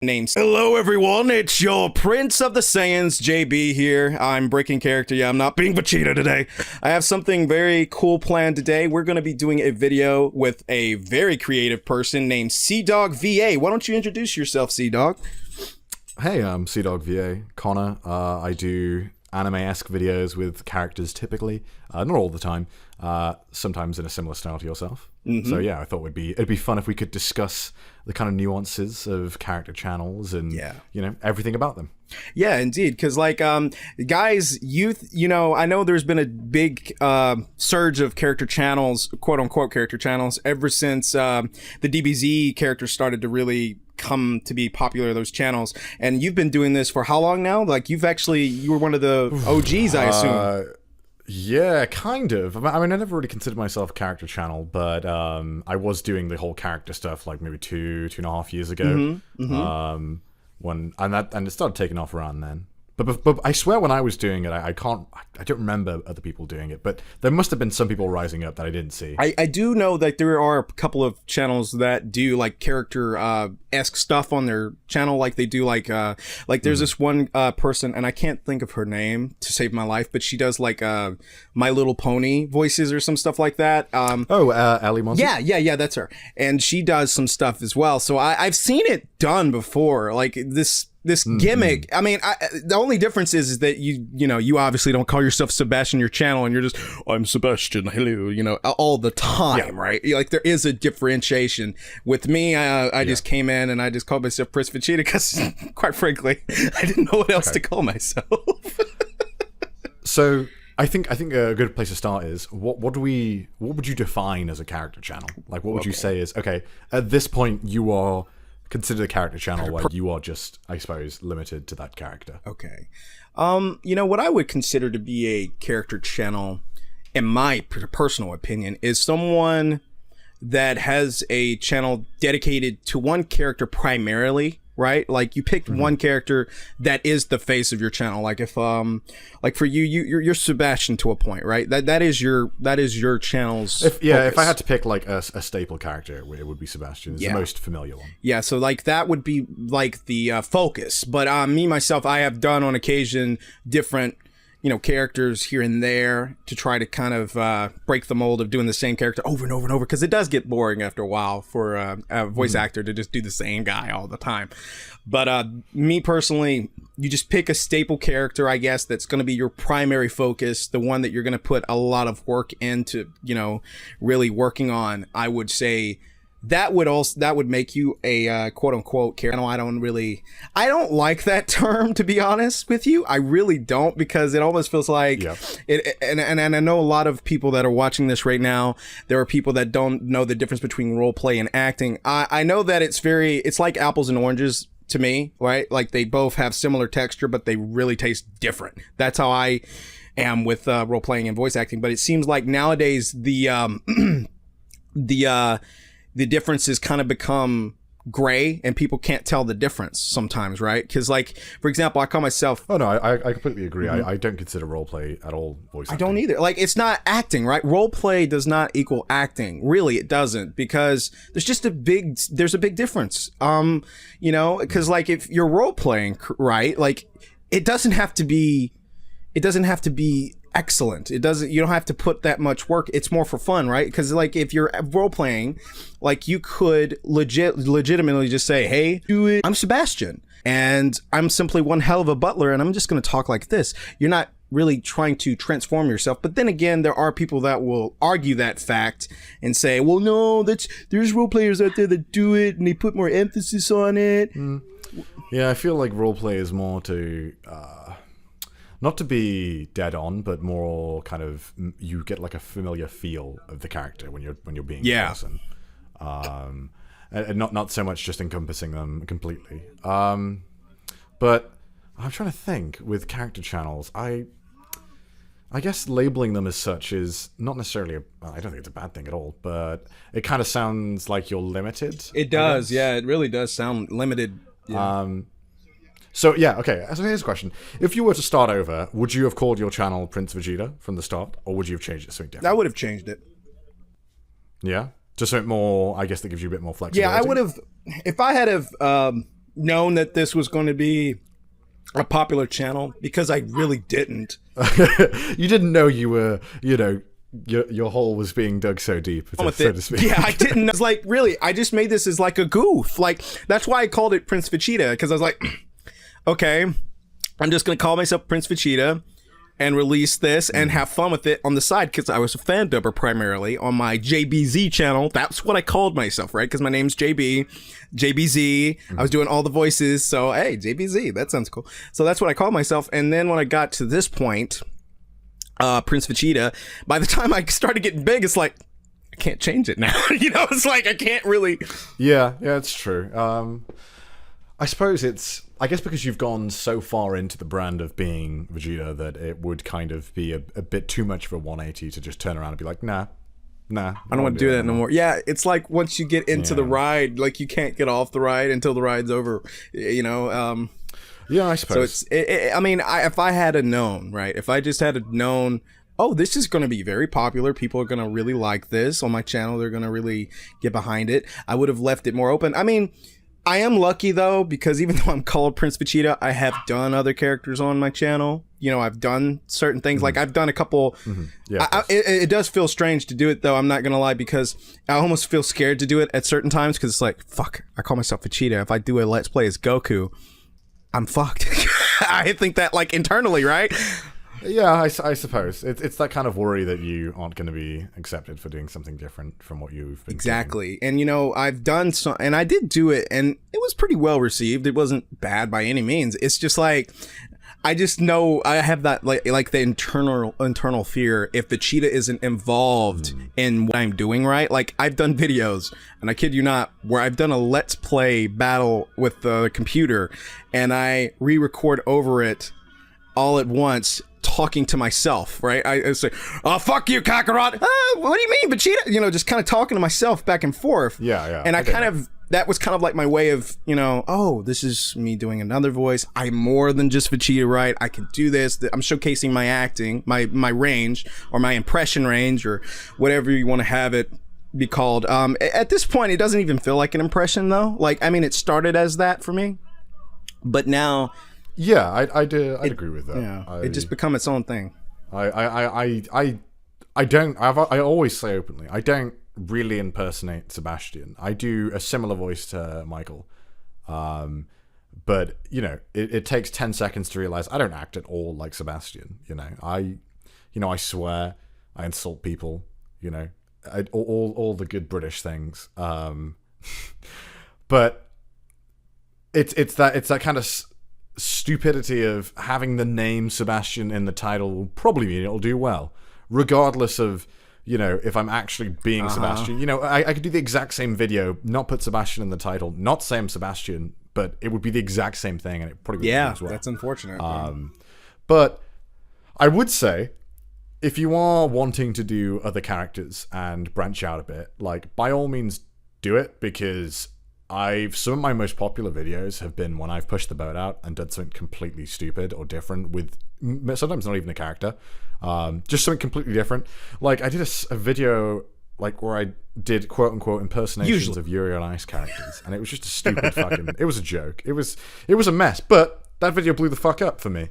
names. Hello everyone, it's your Prince of the Saiyans, JB here. I'm breaking character. Yeah, I'm not being Vegeta today. I have something very cool planned today. We're going to be doing a video with a very creative person named Feat.CDawgVA. Why don't you introduce yourself, C-Dog? Hey, I'm Feat.CDawgVA, Connor. I do anime-esque videos with characters typically, not all the time, sometimes in a similar style to yourself. So yeah, I thought it'd be fun if we could discuss the kind of nuances of character channels and you know, everything about them. Yeah, indeed. Because like, guys, youth, you know, I know there's been a big surge of character channels, quote unquote character channels, ever since the DBZ characters started to really come to be popular, those channels. And you've been doing this for how long now? Like, you were one of the OGs, I assume. Yeah, kind of. I mean, I never really considered myself a character channel, but I was doing the whole character stuff like maybe two and a half years ago. And it started taking off around then. But I swear when I was doing it, I don't remember other people doing it, but there must have been some people rising up that I didn't see. I do know that there are a couple of channels that do like character esque stuff on their channel, like they do like there's this one person, and I can't think of her name to save my life, but she does like My Little Pony voices or some stuff like that. Ali Monty? Yeah, that's her, and she does some stuff as well. So I've seen it done before, like this gimmick. I mean, the only difference is that you obviously don't call yourself Sebastian your channel, and you're just, I'm Sebastian, hello, you know, all the time, right? Like, there is a differentiation. With me, I just came in and I just called myself Prince Vegeta because, quite frankly, I didn't know what else to call myself. So I think a good place to start is what would you define as a character channel? Like, what would you say is, okay, at this point you are considered a character channel where you are just, I suppose, limited to that character. Okay. You know, what I would consider to be a character channel, in my personal opinion, is someone that has a channel dedicated to one character primarily, right? Like, you picked one character that is the face of your channel. Like, if like for you're Sebastian to a point, right? That is your channel's focus. If I had to pick like a staple character, it would be Sebastian. It's the most familiar one. Yeah, so like that would be like the focus. But me myself, I have done on occasion different, you know, characters here and there to try to kind of break the mold of doing the same character over and over and over, because it does get boring after a while for a voice actor to just do the same guy all the time. But me personally, you just pick a staple character, I guess, that's going to be your primary focus, the one that you're going to put a lot of work into, you know, really working on. I would say that would make you a quote unquote character. I don't like that term, to be honest with you. I really don't, because it almost feels like and I know a lot of people that are watching this right now, there are people that don't know the difference between role play and acting. I know that it's like apples and oranges to me, right? Like, they both have similar texture, but they really taste different. That's how I am with role playing and voice acting. But it seems like nowadays the differences kind of become gray, and people can't tell the difference sometimes, right? Because, like, for example, I call myself... Oh, no, I completely agree. I don't consider roleplay at all voice acting. I don't either. Like, it's not acting, right? Roleplay does not equal acting. Really, it doesn't, because there's a big difference. You know, because, like, if you're role-playing, right, like, it doesn't have to be excellent. You don't have to put that much work. It's more for fun, right? Because, like, if you're role playing, like, you could legitimately just say, hey, I'm Sebastian, and I'm simply one hell of a butler, and I'm just going to talk like this. You're not really trying to transform yourself. But then again, there are people that will argue that fact and say, well, no, there's role players out there that do it and they put more emphasis on it. Yeah, I feel like roleplay is more to not to be dead on, but more kind of, you get like a familiar feel of the character when you're being a person, and not so much just encompassing them completely. But I'm trying to think with character channels. I guess labeling them as such is not necessarily I don't think it's a bad thing at all, but it kind of sounds like you're limited. It does, yeah. It really does sound limited. Yeah. So yeah, okay. So here's a question: if you were to start over, would you have called your channel Prince Vegeta from the start, or would you have changed it to something different? I would have changed it. Yeah, just something more. I guess that gives you a bit more flexibility. Yeah, I would have. If I had have known that this was going to be a popular channel, because I really didn't. You didn't know you were, your hole was being dug so deep, so to speak. Yeah, I didn't. It's like, really, I just made this as like a goof. Like, that's why I called it Prince Vegeta, because I was like, okay, I'm just going to call myself Prince Vegeta and release this and have fun with it on the side, because I was a fan dubber primarily on my JBZ channel. That's what I called myself, right? Because my name's JBZ. I was doing all the voices, so hey, JBZ, that sounds cool. So that's what I called myself. And then when I got to this point, Prince Vegeta, by the time I started getting big, it's like, I can't change it now. It's like, I can't really. Yeah, it's true. I suppose I guess because you've gone so far into the brand of being Vegeta that it would kind of be a bit too much of a 180 to just turn around and be like, nah, I don't want to do that no more. Yeah, it's like once you get into the ride, like you can't get off the ride until the ride's over, Yeah, I suppose. So if I had known, right, if I just had known, oh, this is going to be very popular, people are going to really like this on my channel, they're going to really get behind it, I would have left it more open. I mean, I am lucky though, because even though I'm called Prince Vegeta, I have done other characters on my channel. I've done certain things. Like I've done a couple. Yeah, it does feel strange to do it though. I'm not gonna lie, because I almost feel scared to do it at certain times, because it's like, fuck, I call myself Vegeta. If I do a Let's Play as Goku, I'm fucked. I think that, like, internally, right? Yeah, I suppose it's that kind of worry that you aren't going to be accepted for doing something different from what you've been doing. And I've done so, and I did do it, and it was pretty well received. It wasn't bad by any means. It's just like, I just know I have that like the internal fear if the cheetah isn't involved in what I'm doing, right? Like, I've done videos, and I kid you not, where I've done a Let's Play battle with the computer, and I re-record over it all at once, talking to myself, right? I say, oh, fuck you, Kakarot. What do you mean, Vegeta? Just kind of talking to myself back and forth. Yeah. And that was kind of like my way of, oh, this is me doing another voice. I'm more than just Vegeta, right? I can do this. I'm showcasing my acting, my range, or my impression range, or whatever you want to have it be called. At this point, it doesn't even feel like an impression, though. Like, I mean, it started as that for me, but now... Yeah, I'd agree with that. Yeah, it just become its own thing. I always say openly, I don't really impersonate Sebastian. I do a similar voice to Michael, but it takes 10 seconds to realize I don't act at all like Sebastian. I swear, I insult people. All the good British things. But it's that kind of stupidity of having the name Sebastian in the title will probably mean it'll do well, regardless of if I'm actually being Sebastian. I could do the exact same video, not put Sebastian in the title, not say I'm Sebastian, but it would be the exact same thing, and it probably would do as well. That's unfortunate. But I would say, if you are wanting to do other characters and branch out a bit, like, by all means do it, because some of my most popular videos have been when I've pushed the boat out and done something completely stupid or different with sometimes not even a character, just something completely different. Like, I did a video like where I did quote unquote impersonations of Yuri on Ice characters, and it was just a stupid fucking. It was a joke. It was a mess, but that video blew the fuck up for me,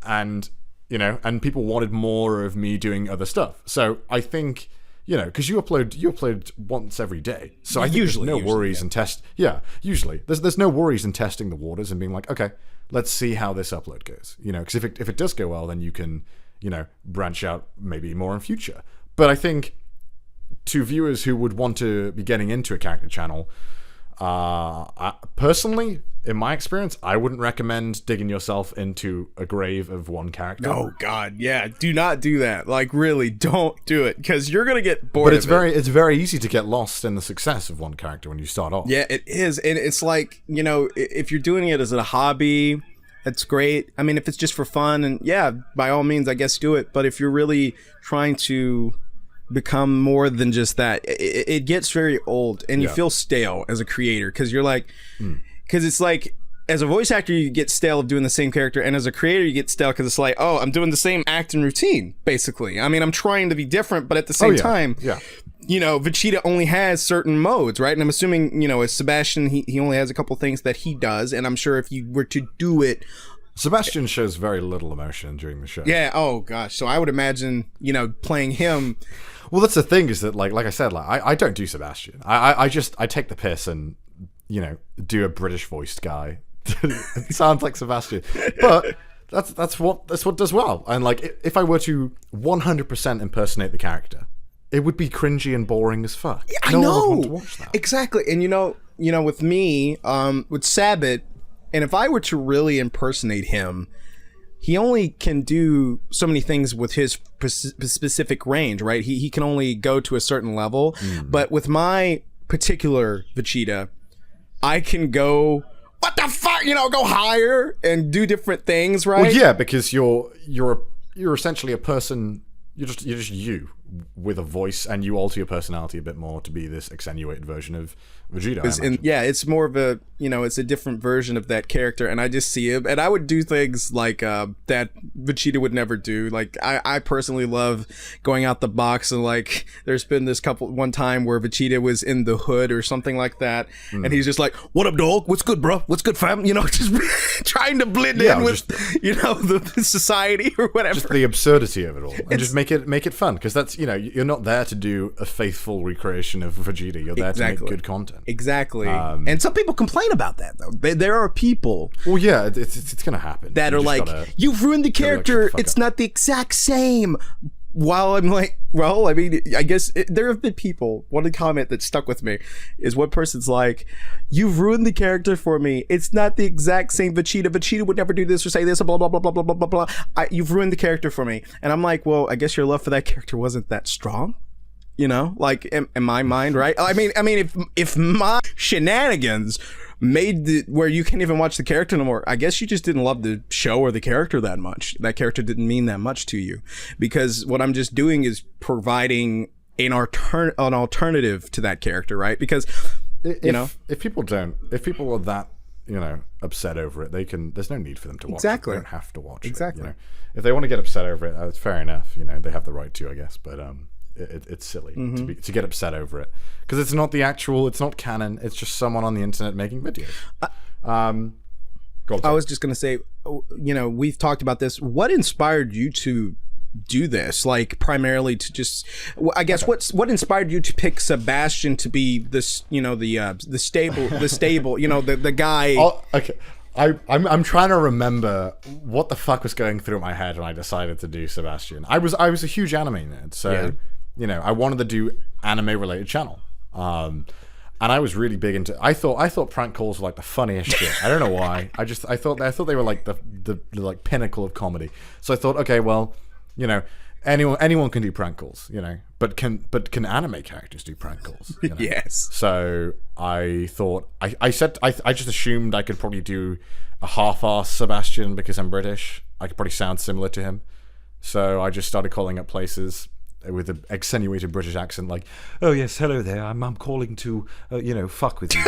and and people wanted more of me doing other stuff. So I think. Because you upload once every day, so I think usually, there's no worries in test. Yeah, usually there's no worries in testing the waters and being like, okay, let's see how this upload goes. Because if it does go well, then you can branch out maybe more in future. But I think to viewers who would want to be getting into a character channel, personally, in my experience, I wouldn't recommend digging yourself into a grave of one character. Oh God, yeah, do not do that. Like, really, don't do it, because you're gonna get bored. But it's very easy to get lost in the success of one character when you start off. Yeah, it is, and it's like, if you're doing it as a hobby, that's great. I mean, if it's just for fun, and yeah, by all means, I guess do it. But if you're really trying to become more than just that, it gets very old, and you feel stale as a creator, because you're like. Because it's like, as a voice actor, you get stale of doing the same character, and as a creator, you get stale because it's like, oh, I'm doing the same acting routine, basically. I mean, I'm trying to be different, but at the same time, Vegeta only has certain modes, right? And I'm assuming, as Sebastian, he only has a couple things that he does, and I'm sure if you were to do it... Sebastian shows very little emotion during the show. Yeah, oh gosh. So I would imagine, playing him... Well, that's the thing, is that, like I said, I don't do Sebastian. I take the piss and, do a British-voiced guy. It sounds like Sebastian. But... That's what does well. And like, if I were to 100% impersonate the character, it would be cringy and boring as fuck. Yeah, I know. One would want to watch that. Exactly. And with me, with Sabbath, and if I were to really impersonate him, he only can do so many things with his specific range, right? He can only go to a certain level. But with my particular Vegeta, I can go... What the fuck? Go higher and do different things, right? Well, yeah, because you're essentially a person. You're just you with a voice, and you alter your personality a bit more to be this extenuated version of Vegeta. It's more of a it's a different version of that character, and I just see him, and I would do things like that Vegeta would never do. Like I personally love going out the box, and like there's been one time where Vegeta was in the hood or something like that, and he's just like, "What up, dog? What's good, bro? What's good, fam?" Just trying to blend in with the society or whatever. Just the absurdity of it all, and just make it fun, because that's you're not there to do a faithful recreation of Vegeta. You're there to make good content. Exactly. And some people complain about that, though. There are people... Well, yeah, it's going to happen. That are like, you've ruined the character. It's not the exact same. While I'm like, well, I mean, I guess there have been people... One comment that stuck with me is one person's like, you've ruined the character for me. It's not the exact same Vegeta. Vegeta would never do this or say this, blah, blah, blah, blah, blah, blah, blah. You've ruined the character for me. And I'm like, well, I guess your love for that character wasn't that strong. Like in my mind, right? I mean, if my shenanigans made where you can't even watch the character no more, I guess you just didn't love the show or the character that much. That character didn't mean that much to you, because what I'm just doing is providing an alternative to that character, right? Because if people are that upset over it, there's no need for them to watch it. They don't have to watch it. If they want to get upset over it, that's fair enough. They have the right to, I guess. But it's silly to get upset over it, because it's not canon. It's just someone on the internet making videos. I was just gonna say, we've talked about this. What inspired you to do this? Like, primarily to just, I guess, what inspired you to pick Sebastian to be this? The stable, the guy. Okay. I'm trying to remember what the fuck was going through my head when I decided to do Sebastian. I was a huge anime nerd, so I wanted to do anime related channel. And I was really big into. I thought prank calls were like the funniest shit. I don't know why. I thought they were like the like pinnacle of comedy. So I thought, okay, well, anyone can do prank calls, but can anime characters do prank calls? Yes. So I thought I just assumed I could probably do a half-ass Sebastian because I'm British. I could probably sound similar to him. So I just started calling up places with an extenuated British accent, like, "Oh yes, hello there. I'm calling to fuck with you."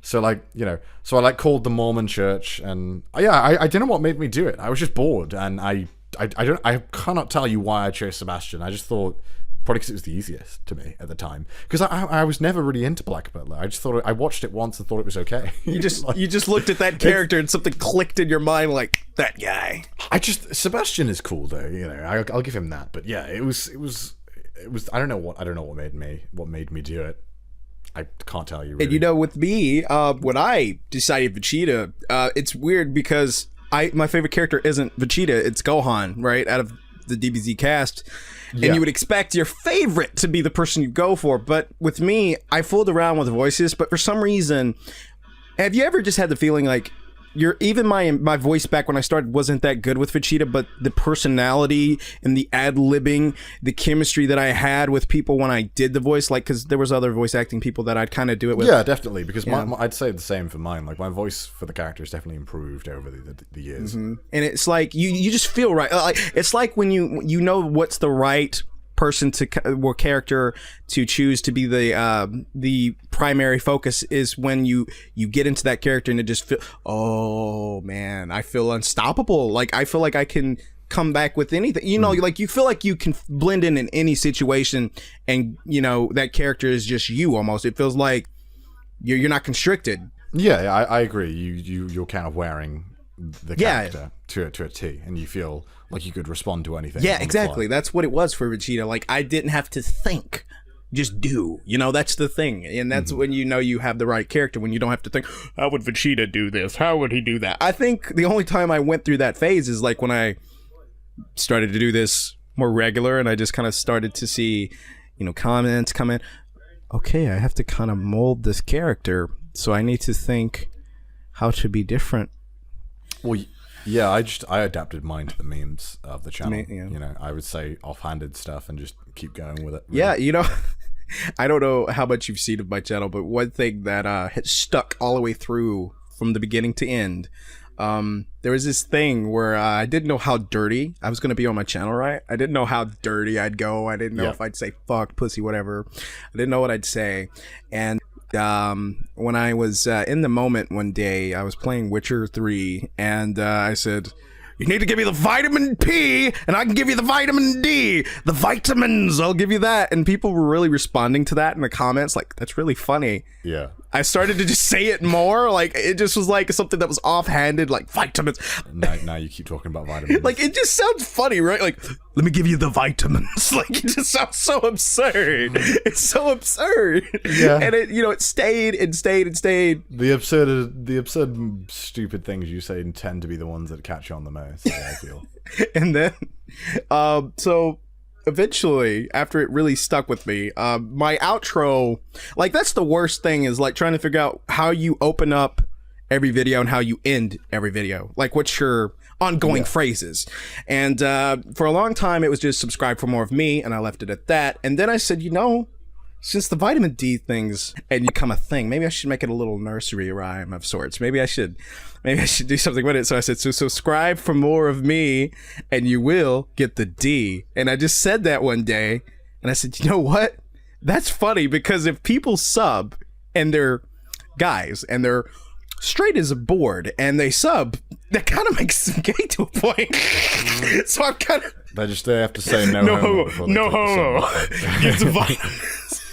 So I called the Mormon church, and I didn't know what made me do it. I was just bored, and I cannot tell you why I chose Sebastian. I just thought, probably because it was the easiest to me at the time, because I was never really into Black Butler. I just thought, I watched it once and thought it was okay. You just looked at that character and something clicked in your mind, like, that guy. Sebastian is cool though, I'll give him that. But yeah, it was I don't know what made me do it. I can't tell you really. And with me, when I decided Vegeta, it's weird because my favorite character isn't Vegeta, it's Gohan, right? Out of the DBZ cast. And you would expect your favorite to be the person you go for. But with me, I fooled around with voices, but for some reason, have you ever just had the feeling like my voice back when I started wasn't that good with Vegeta, but the personality and the ad-libbing, the chemistry that I had with people when I did the voice, like, because there was other voice acting people that I'd kind of do it with. Yeah, definitely, because I'd say the same for mine. Like, my voice for the characters definitely improved over the years. And it's like, you just feel right. It's like when you know what's the right person or character to choose to be the primary focus is when you get into that character and it just feel, oh man, I feel unstoppable. Like, I feel like I can come back with anything. You know, like you feel like you can blend in any situation, and you know that character is just you almost. It feels like you're not constricted. Yeah, I agree. You're kind of wearing the character to a T, and you feel like you could respond to anything. Yeah, exactly. That's what it was for Vegeta. Like I didn't have to think. Just do, you know, that's the thing. And that's when you know you have the right character, when you don't have to think, how would Vegeta do this? How would he do that? I think the only time I went through that phase is like when I started to do this more regular, and I just kind of started to see, you know, comments come in. Okay, I have to kind of mold this character, so I need to think how to be different. Well, yeah, I adapted mine to the memes of the channel. You know, I would say offhanded stuff and just keep going with it. Really. Yeah, you know, I don't know how much you've seen of my channel, but one thing that has stuck all the way through from the beginning to end, there was this thing where I didn't know how dirty I was going to be on my channel, right? I didn't know how dirty I'd go. I didn't know if I'd say fuck, pussy, whatever. I didn't know what I'd say. And when I was in the moment one day, I was playing Witcher 3, and I said, you need to give me the vitamin P, and I can give you the vitamin D. The vitamins, I'll give you that. And people were really responding to that in the comments, like, that's really funny. Yeah. I started to just say it more, like, it just was like something that was offhanded, like, vitamins. Now you keep talking about vitamins. Like, it just sounds funny, right? Like, let me give you the vitamins. Like, it just sounds so absurd. It's so absurd. Yeah. And it, you know, it stayed and stayed and stayed. The absurd, stupid things you say tend to be the ones that catch on the most, I feel. And then, so eventually, after it really stuck with me, my outro, like, that's the worst thing, is like trying to figure out how you open up every video and how you end every video. Like, what's your ongoing phrases? And for a long time, it was just subscribe for more of me, and I left it at that. And then I said, you know, since the vitamin D things and become a thing, maybe I should make it a little nursery rhyme of sorts. Maybe I should do something with it. So I said, so subscribe for more of me, and you will get the D. And I just said that one day, and I said, you know what? That's funny, because if people sub and they're guys and they're straight as a board and they sub, that kind of makes them gay to a point. So I'm kind of, they have to say no homo. No homo. Get the vitamins.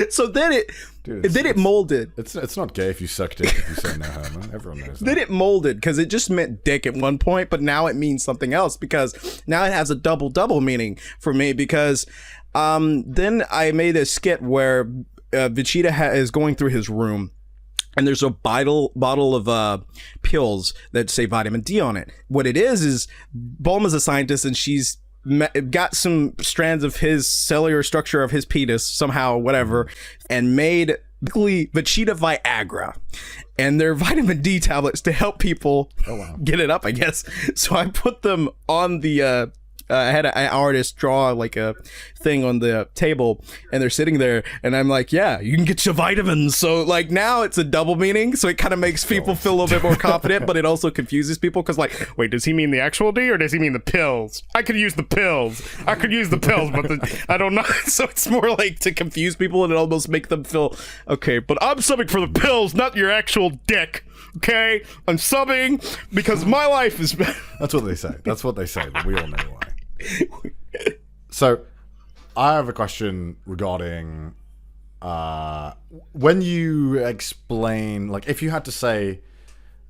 So then it molded. It's not gay if you suck dick if you say no homo. Everyone knows that. Then it molded, because it just meant dick at one point, but now it means something else, because now it has a double meaning for me, because then I made a skit where Vegeta is going through his room, and there's a bottle of pills that say vitamin D on it. What it is Bulma's a scientist, and she's got some strands of his cellular structure of his penis somehow, whatever, and made basically Vegeta Viagra, and they're vitamin D tablets to help people get it up, I guess. So I put them on the I had an artist draw like a thing on the table, and they're sitting there, and I'm like, yeah, you can get your vitamins. So like now it's a double meaning, so it kind of makes people feel a little bit more confident, but it also confuses people, because like, wait, does he mean the actual D, or does he mean the pills? I could use the pills, but I don't know. So it's more like to confuse people, and it almost make them feel, okay, but I'm subbing for the pills, not your actual dick. Okay, I'm subbing because my life is That's what they say, but we all know why. So I have a question regarding when you explain, like, if you had to say,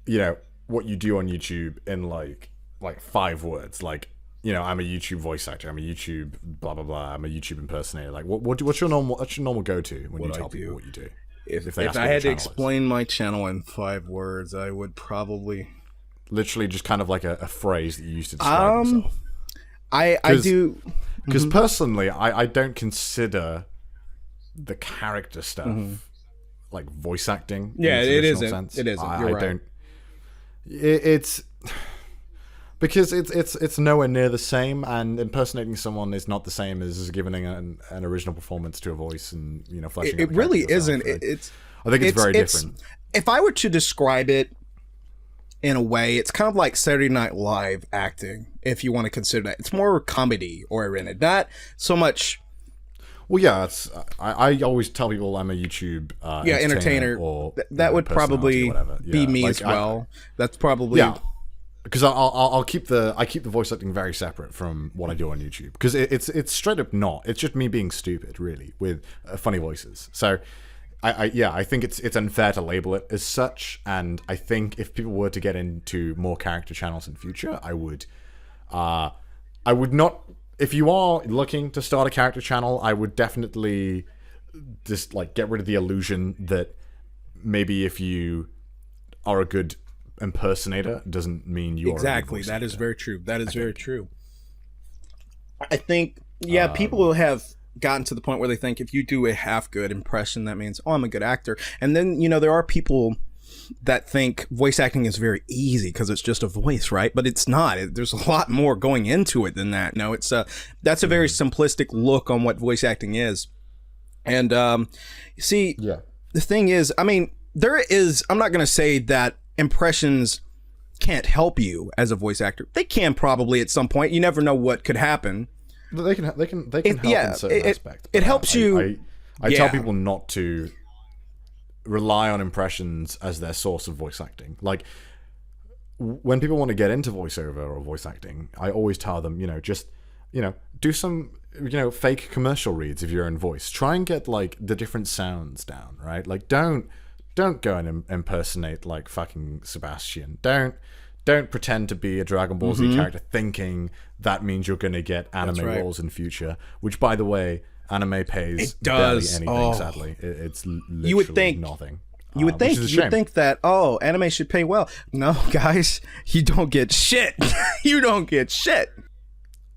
you know, what you do on YouTube in like 5 words, like, you know, I'm a YouTube voice actor, I'm a YouTube blah blah blah, I'm a YouTube impersonator, like what's your normal go-to when you tell people what you do? If I had to explain my channel in 5 words, I would probably literally just kind of like a phrase that you use to describe yourself. I do, because personally, I don't consider the character stuff like voice acting. Yeah, it isn't. Sense. It isn't. I don't. It's because it's nowhere near the same, and impersonating someone is not the same as giving an original performance to a voice, and you know, fleshing out it really isn't. I think it's very different. If I were to describe it in a way, it's kind of like Saturday Night Live acting, if you want to consider that. It's more comedy oriented, not so much. Well, yeah, I always tell people I'm a YouTube entertainer. Or that would probably be me as well. That's probably because I'll keep the voice acting very separate from what I do on YouTube, because it's straight up not. It's just me being stupid, really, with funny voices. So I think it's unfair to label it as such. And I think if people were to get into more character channels in future, I would not. If you are looking to start a character channel, I would definitely just like get rid of the illusion that maybe if you are a good impersonator doesn't mean you exactly. Are that is very true. That is very true. I think people have gotten to the point where they think if you do a half good impression, that means, oh, I'm a good actor. And then, there are people that think voice acting is very easy because it's just a voice, right? But it's not. There's a lot more going into it than that. No, that's a very simplistic look on what voice acting is. And see, the thing is, I mean, I'm not going to say that impressions can't help you as a voice actor. They can probably at some point. You never know what could happen. They can help in certain aspects. It helps you. I tell people not to rely on impressions as their source of voice acting. Like, when people want to get into voiceover or voice acting, I always tell them, just do some fake commercial reads of your own voice. Try and get like the different sounds down, right? Like, don't go and impersonate like fucking Sebastian. Don't pretend to be a Dragon Ball Z character thinking that means you're going to get anime roles in future, which, by the way, anime pays barely anything, sadly. It's literally nothing. You would think that, anime should pay well. No, guys, you don't get shit. You don't get shit.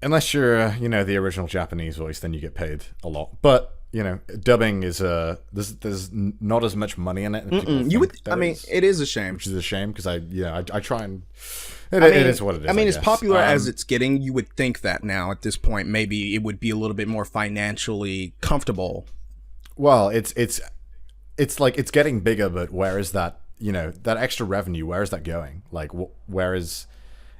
Unless you're, the original Japanese voice, then you get paid a lot. But, dubbing is there's not as much money in it. It is a shame. Which is a shame, because I try and it is what it is. I mean, as popular as it's getting, you would think that now at this point maybe it would be a little bit more financially comfortable. Well, it's like it's getting bigger, but where is that? That extra revenue? Where is that going? Like, where is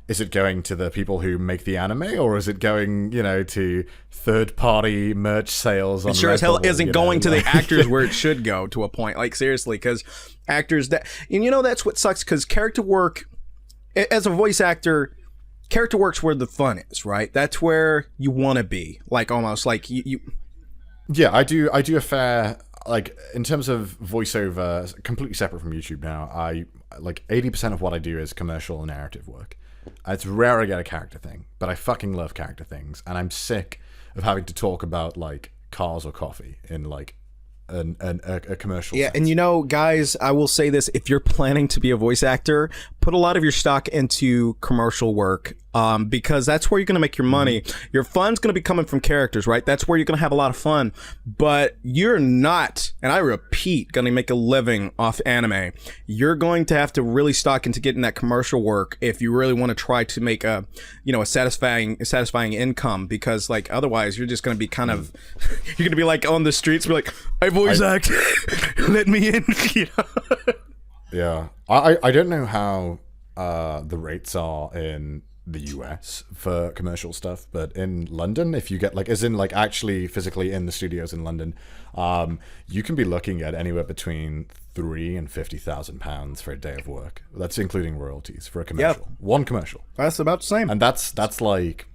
it going to the people who make the anime, or is it going, to third-party merch sales? It sure as hell isn't going to the actors where it should go, to a point. Like, seriously, because actors that's what sucks, because character work, as a voice actor, character work's where the fun is, right? That's where you want to be. Like, almost like you. Yeah, I do a fair, like, in terms of voiceover, completely separate from YouTube now. I like 80% of what I do is commercial and narrative work. It's rare I get a character thing, but I fucking love character things, and I'm sick of having to talk about like cars or coffee in like a commercial sense. And guys, I will say this: if you're planning to be a voice actor, put a lot of your stock into commercial work, because that's where you're going to make your money. Your fun's going to be coming from characters, right? That's where you're going to have a lot of fun. But you're not, and I repeat, going to make a living off anime. You're going to have to really stock into getting that commercial work if you really want to try to make a satisfying income, because like otherwise you're just going to be kind of you're going to be like on the streets, be like, I voice act, let me in. Yeah, I don't know how the rates are in the US for commercial stuff, but in London, if you get like, as in like actually physically in the studios in London, you can be looking at anywhere between £3,000 and £50,000 for a day of work. That's including royalties for a commercial. Yep. One commercial. That's about the same. And that's like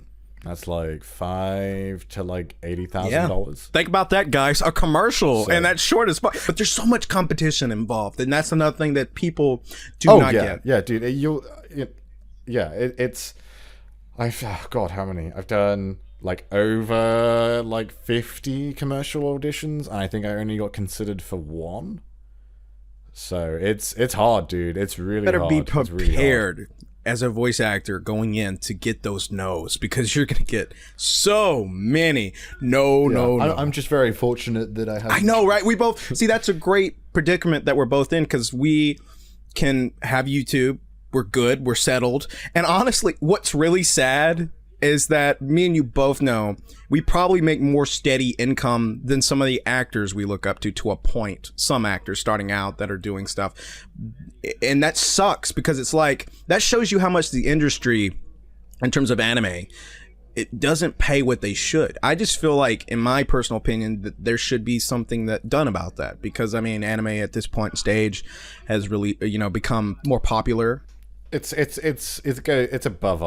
$5,000 to like $80,000. Think about that, guys. A commercial, and that's short as fuck. But there's so much competition involved, and that's another thing that people do not get. Yeah, dude. God, how many? I've done like over like 50 commercial auditions, and I think I only got considered for one. So it's hard, dude. It's really better hard. Be prepared as a voice actor going in to get those no's, because you're gonna get so many no. I'm just very fortunate that I have. I know, right? We both see that's a great predicament that we're both in, because we can have YouTube. We're good. We're settled. And honestly, what's really sad is that me and you both know we probably make more steady income than some of the actors we look up to a point. Some actors starting out that are doing stuff. And that sucks, because it's like, that shows you how much the industry, in terms of anime, it doesn't pay what they should. I just feel like, in my personal opinion, that there should be something done about that, because I mean, anime at this point in stage has really, become more popular. It's above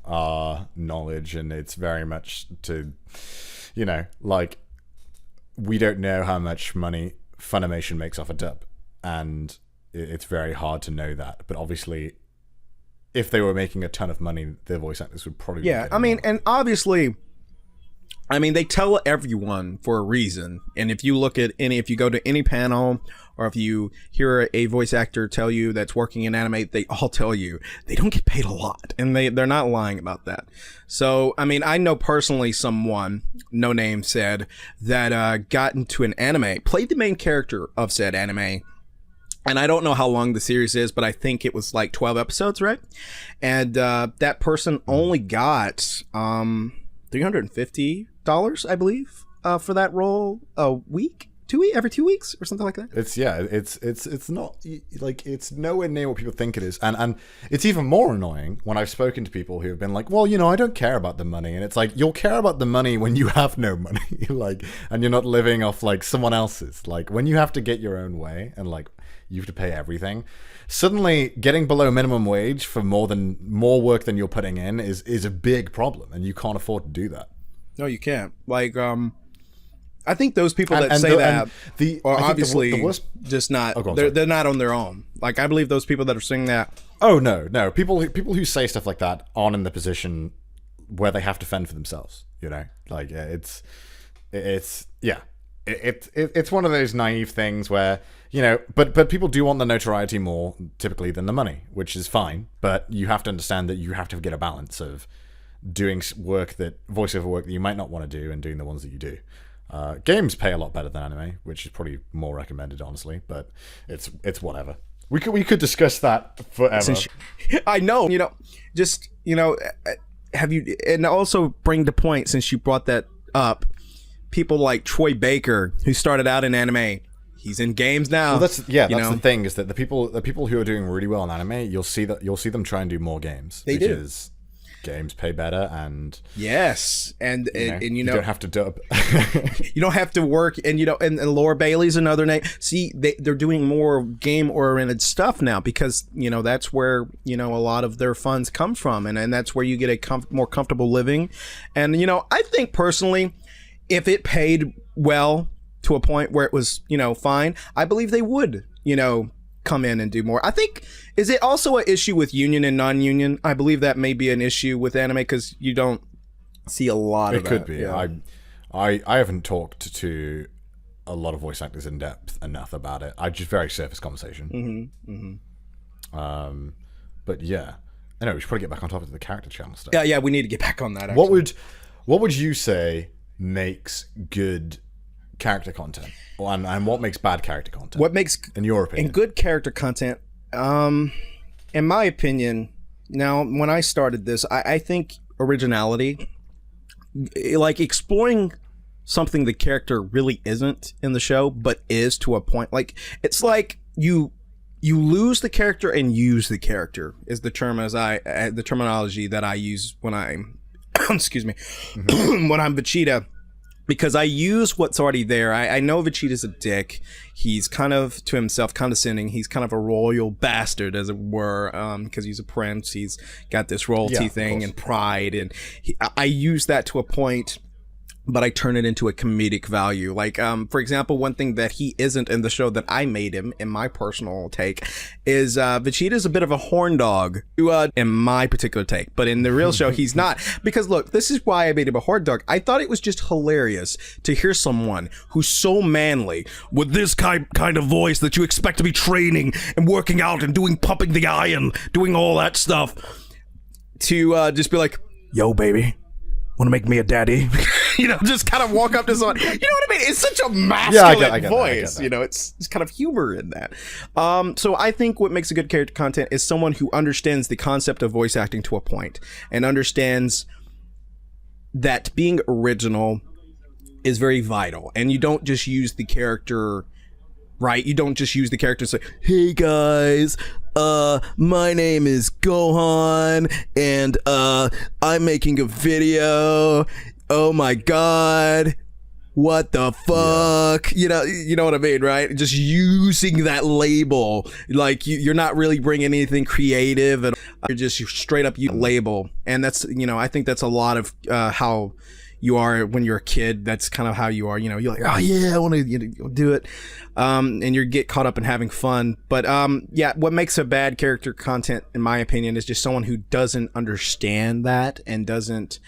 our knowledge, and it's very much to, like, we don't know how much money Funimation makes off a dub, and it's very hard to know that. But obviously, if they were making a ton of money, their voice actors would probably be I mean, and obviously, I mean, they tell everyone for a reason. And if you look at if you go to any panel, or if you hear a voice actor tell you that's working in anime, they all tell you they don't get paid a lot, and they're not lying about that. So, I mean, I know personally someone, no name, said that got into an anime, played the main character of said anime, and I don't know how long the series is, but I think it was like 12 episodes, right? And that person only got $350, I believe, for that role a week. Every 2 weeks or something like that. It's not like, it's nowhere near what people think it is, and it's even more annoying when I've spoken to people who have been like, well, I don't care about the money, and it's like, you'll care about the money when you have no money, like, and you're not living off like someone else's. Like, when you have to get your own way and like you have to pay everything, suddenly getting below minimum wage for more work than you're putting in is a big problem, and you can't afford to do that. No, you can't. Like, I think those people that say that are obviously the worst, just not. They're not on their own. Like, I believe those people that are saying that. Oh no! People who say stuff like that aren't in the position where they have to fend for themselves. Like, it's one of those naive things where but people do want the notoriety more typically than the money, which is fine. But you have to understand that you have to get a balance of doing voiceover work that you might not want to do and doing the ones that you do. Games pay a lot better than anime, which is probably more recommended, honestly, but it's whatever. We could discuss that forever. I know, have you, and also bring the point, since you brought that up, people like Troy Baker, who started out in anime, he's in games now. Well, that's the thing, is that the people who are doing really well in anime, you'll see them try and do more games. They do. Games pay better, and yes, and you don't have to dub. You don't have to work, and and Laura Bailey's another name. See, they're doing more game oriented stuff now, because that's where a lot of their funds come from, and that's where you get a more comfortable living. And I think personally, if it paid well to a point where it was fine, I believe they would come in and do more. I think, is it also an issue with union and non-union? I believe that may be an issue with anime, because you don't see a lot of that. It could be. Yeah. I haven't talked to a lot of voice actors in depth enough about it. I just very surface conversation. But yeah, I know we should probably get back on top of the character channel stuff. Yeah, we need to get back on that. Actually. What would you say makes good character content, and what makes bad character content? What makes, in your opinion, good character content? In my opinion, now when I started this, I think originality, like exploring something the character really isn't in the show, but is to a point. Like, it's like you lose the character and use the character is the terminology that I use when I'm excuse me, when I'm Vegeta. Because I use what's already there. I know Vegeta's a dick. He's kind of, to himself, condescending. He's kind of a royal bastard, as it were, because he's a prince. He's got this royalty thing and pride. And I use that to a point, but I turn it into a comedic value. Like, for example, one thing that he isn't in the show that I made him, in my personal take, is Vegeta's a bit of a horn dog, in my particular take. But in the real show, he's not. Because look, this is why I made him a horn dog. I thought it was just hilarious to hear someone who's so manly, with this kind of voice that you expect to be training and working out and pumping the iron, doing all that stuff, to just be like, yo, baby, want to make me a daddy? Just kind of walk up to someone. You know what I mean? It's such a masculine voice. It's kind of humor in that. So I think what makes a good character content is someone who understands the concept of voice acting to a point, and understands that being original is very vital. And you don't just use the character, right? You don't just use the character and say, hey guys, my name is Gohan, and I'm making a video. Oh my god. what the fuck? Yeah. You know what I mean, right? Just using that label, like you're not really bringing anything creative, and you're just straight up label. And that's, I think that's a lot of how you are when you're a kid. That's kind of how you are. You're like, oh yeah, I want to do it, and you get caught up in having fun. But yeah, what makes a bad character content, in my opinion, is just someone who doesn't understand that and doesn't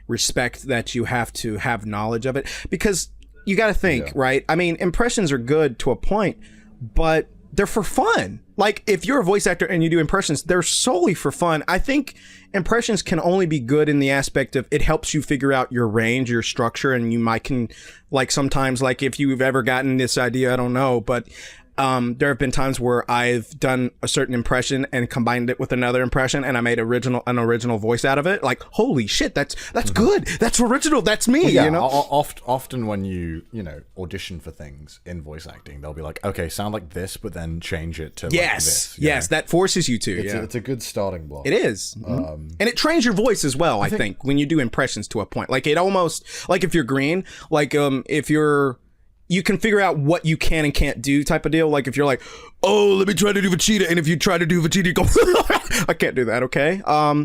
respect that you have to have knowledge of it. Because you got to think, right? I mean, impressions are good to a point, but they're for fun. Like, if you're a voice actor and you do impressions, they're solely for fun. I think impressions can only be good in the aspect of it helps you figure out your range, your structure, and you can, like, sometimes, like, if you've ever gotten this idea, I don't know, but there have been times where I've done a certain impression and combined it with another impression, and I made an original voice out of it. Like, holy shit, that's good. That's original. That's me. Well, yeah, often when you audition for things in voice acting, they'll be like, okay, sound like this, but then change it to like this. Yes, that forces you to. It's a good starting block. It is, and it trains your voice as well. I think when you do impressions to a point, like it almost like if you're green, like if you're. You can figure out what you can and can't do type of deal. Like if you're like, oh, let me try to do Vegeta. And if you try to do Vegeta, you go, I can't do that. Okay.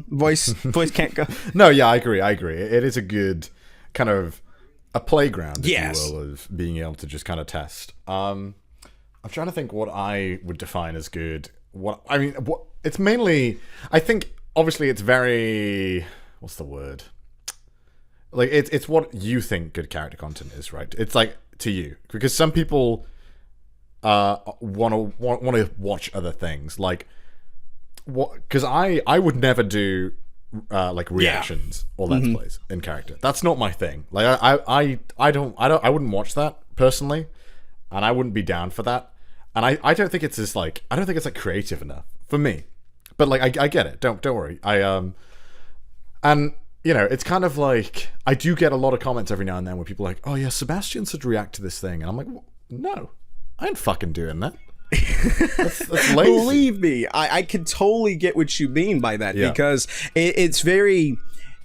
Voice can't go. No, yeah, I agree. It is a good kind of a playground, if you will, of being able to just kind of test. I'm trying to think what I would define as good. It's mainly, I think, obviously it's very, what's the word? Like it's what you think good character content is, right? It's like, to you, because some people want to watch other things, like what, because I would never do like reactions or let's plays in character. That's not my thing. Like I wouldn't watch that personally, and I wouldn't be down for that. And I don't think it's just like, I don't think it's like creative enough for me. But like I get it. Don't worry. And it's kind of like, I do get a lot of comments every now and then where people are like, oh yeah, Sebastian should react to this thing. And I'm like, no, I ain't fucking doing that. That's lazy. Believe me, I could totally get what you mean by that, because it's very,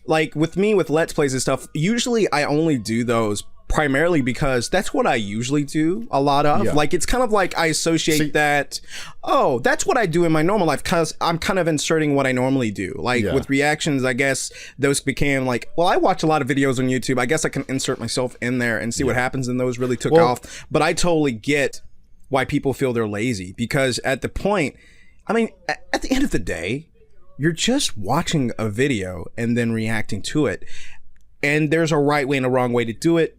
like with me, with Let's Plays and stuff, usually I only do those primarily because that's what I usually do a lot of. Like, it's kind of like I associate that, oh, that's what I do in my normal life, because I'm kind of inserting what I normally do. Like with reactions, I guess those became like, well, I watch a lot of videos on YouTube. I guess I can insert myself in there and see what happens, and those really took off. But I totally get why people feel they're lazy, because at the point, I mean, at the end of the day, you're just watching a video and then reacting to it. And there's a right way and a wrong way to do it.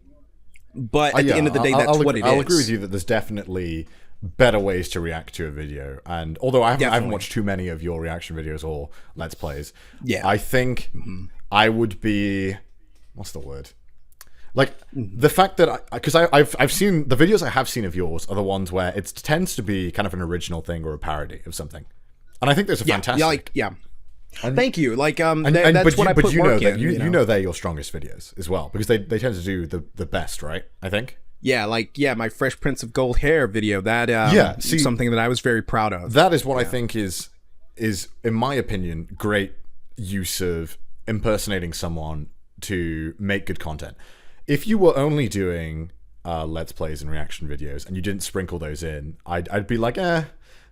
But at the end of the day, that's what it is. I'll agree with you that there's definitely better ways to react to a video. And although I haven't watched too many of your reaction videos or Let's Plays, I think I would be, what's the word? Like, the fact that, because I've seen, the videos I have seen of yours are the ones where it tends to be kind of an original thing or a parody of something. And I think those are fantastic. Thank you. Like, that's what I put work in. You know they're your strongest videos as well, because they tend to do the best, right? I think. Yeah, like, my Fresh Prince of Gold Hair video, that something that I was very proud of. That is what I think is, in my opinion, great use of impersonating someone to make good content. If you were only doing Let's Plays and reaction videos and you didn't sprinkle those in, I'd be like,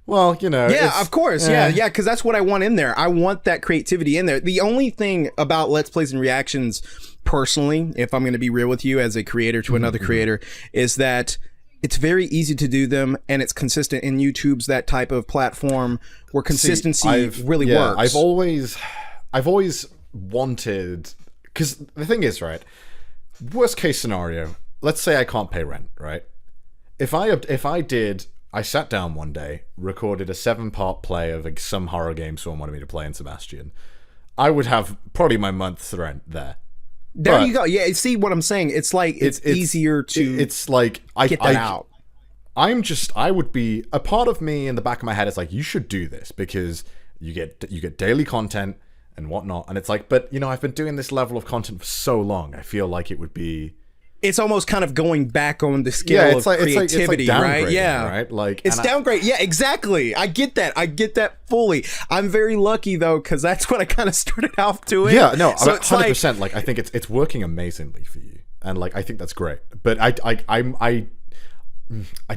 well, yeah, of course. Yeah, because that's what I want in there. I want that creativity in there. The only thing about Let's Plays and reactions, personally, if I'm going to be real with you as a creator to another creator, is that it's very easy to do them, and it's consistent. In YouTube's that type of platform where consistency really works. I've always wanted, because the thing is, right, worst case scenario, let's say I can't pay rent, right? If I sat down one day, recorded a 7-part play of some horror game someone wanted me to play in Sebastian, I would have probably my month's rent there. There you go. Yeah, see what I'm saying? It's like it's easier to it's like get that out. I would be, a part of me in the back of my head is like, you should do this because you get daily content and whatnot, and it's like, but I've been doing this level of content for so long, I feel like it would be, it's almost kind of going back on the scale of creativity, right? Yeah, right. Like, it's downgrade. Yeah, exactly. I get that fully. I'm very lucky though, because that's what I kind of started off doing. Yeah, no, so 100%. Like, I think it's working amazingly for you. and like I think that's great. But I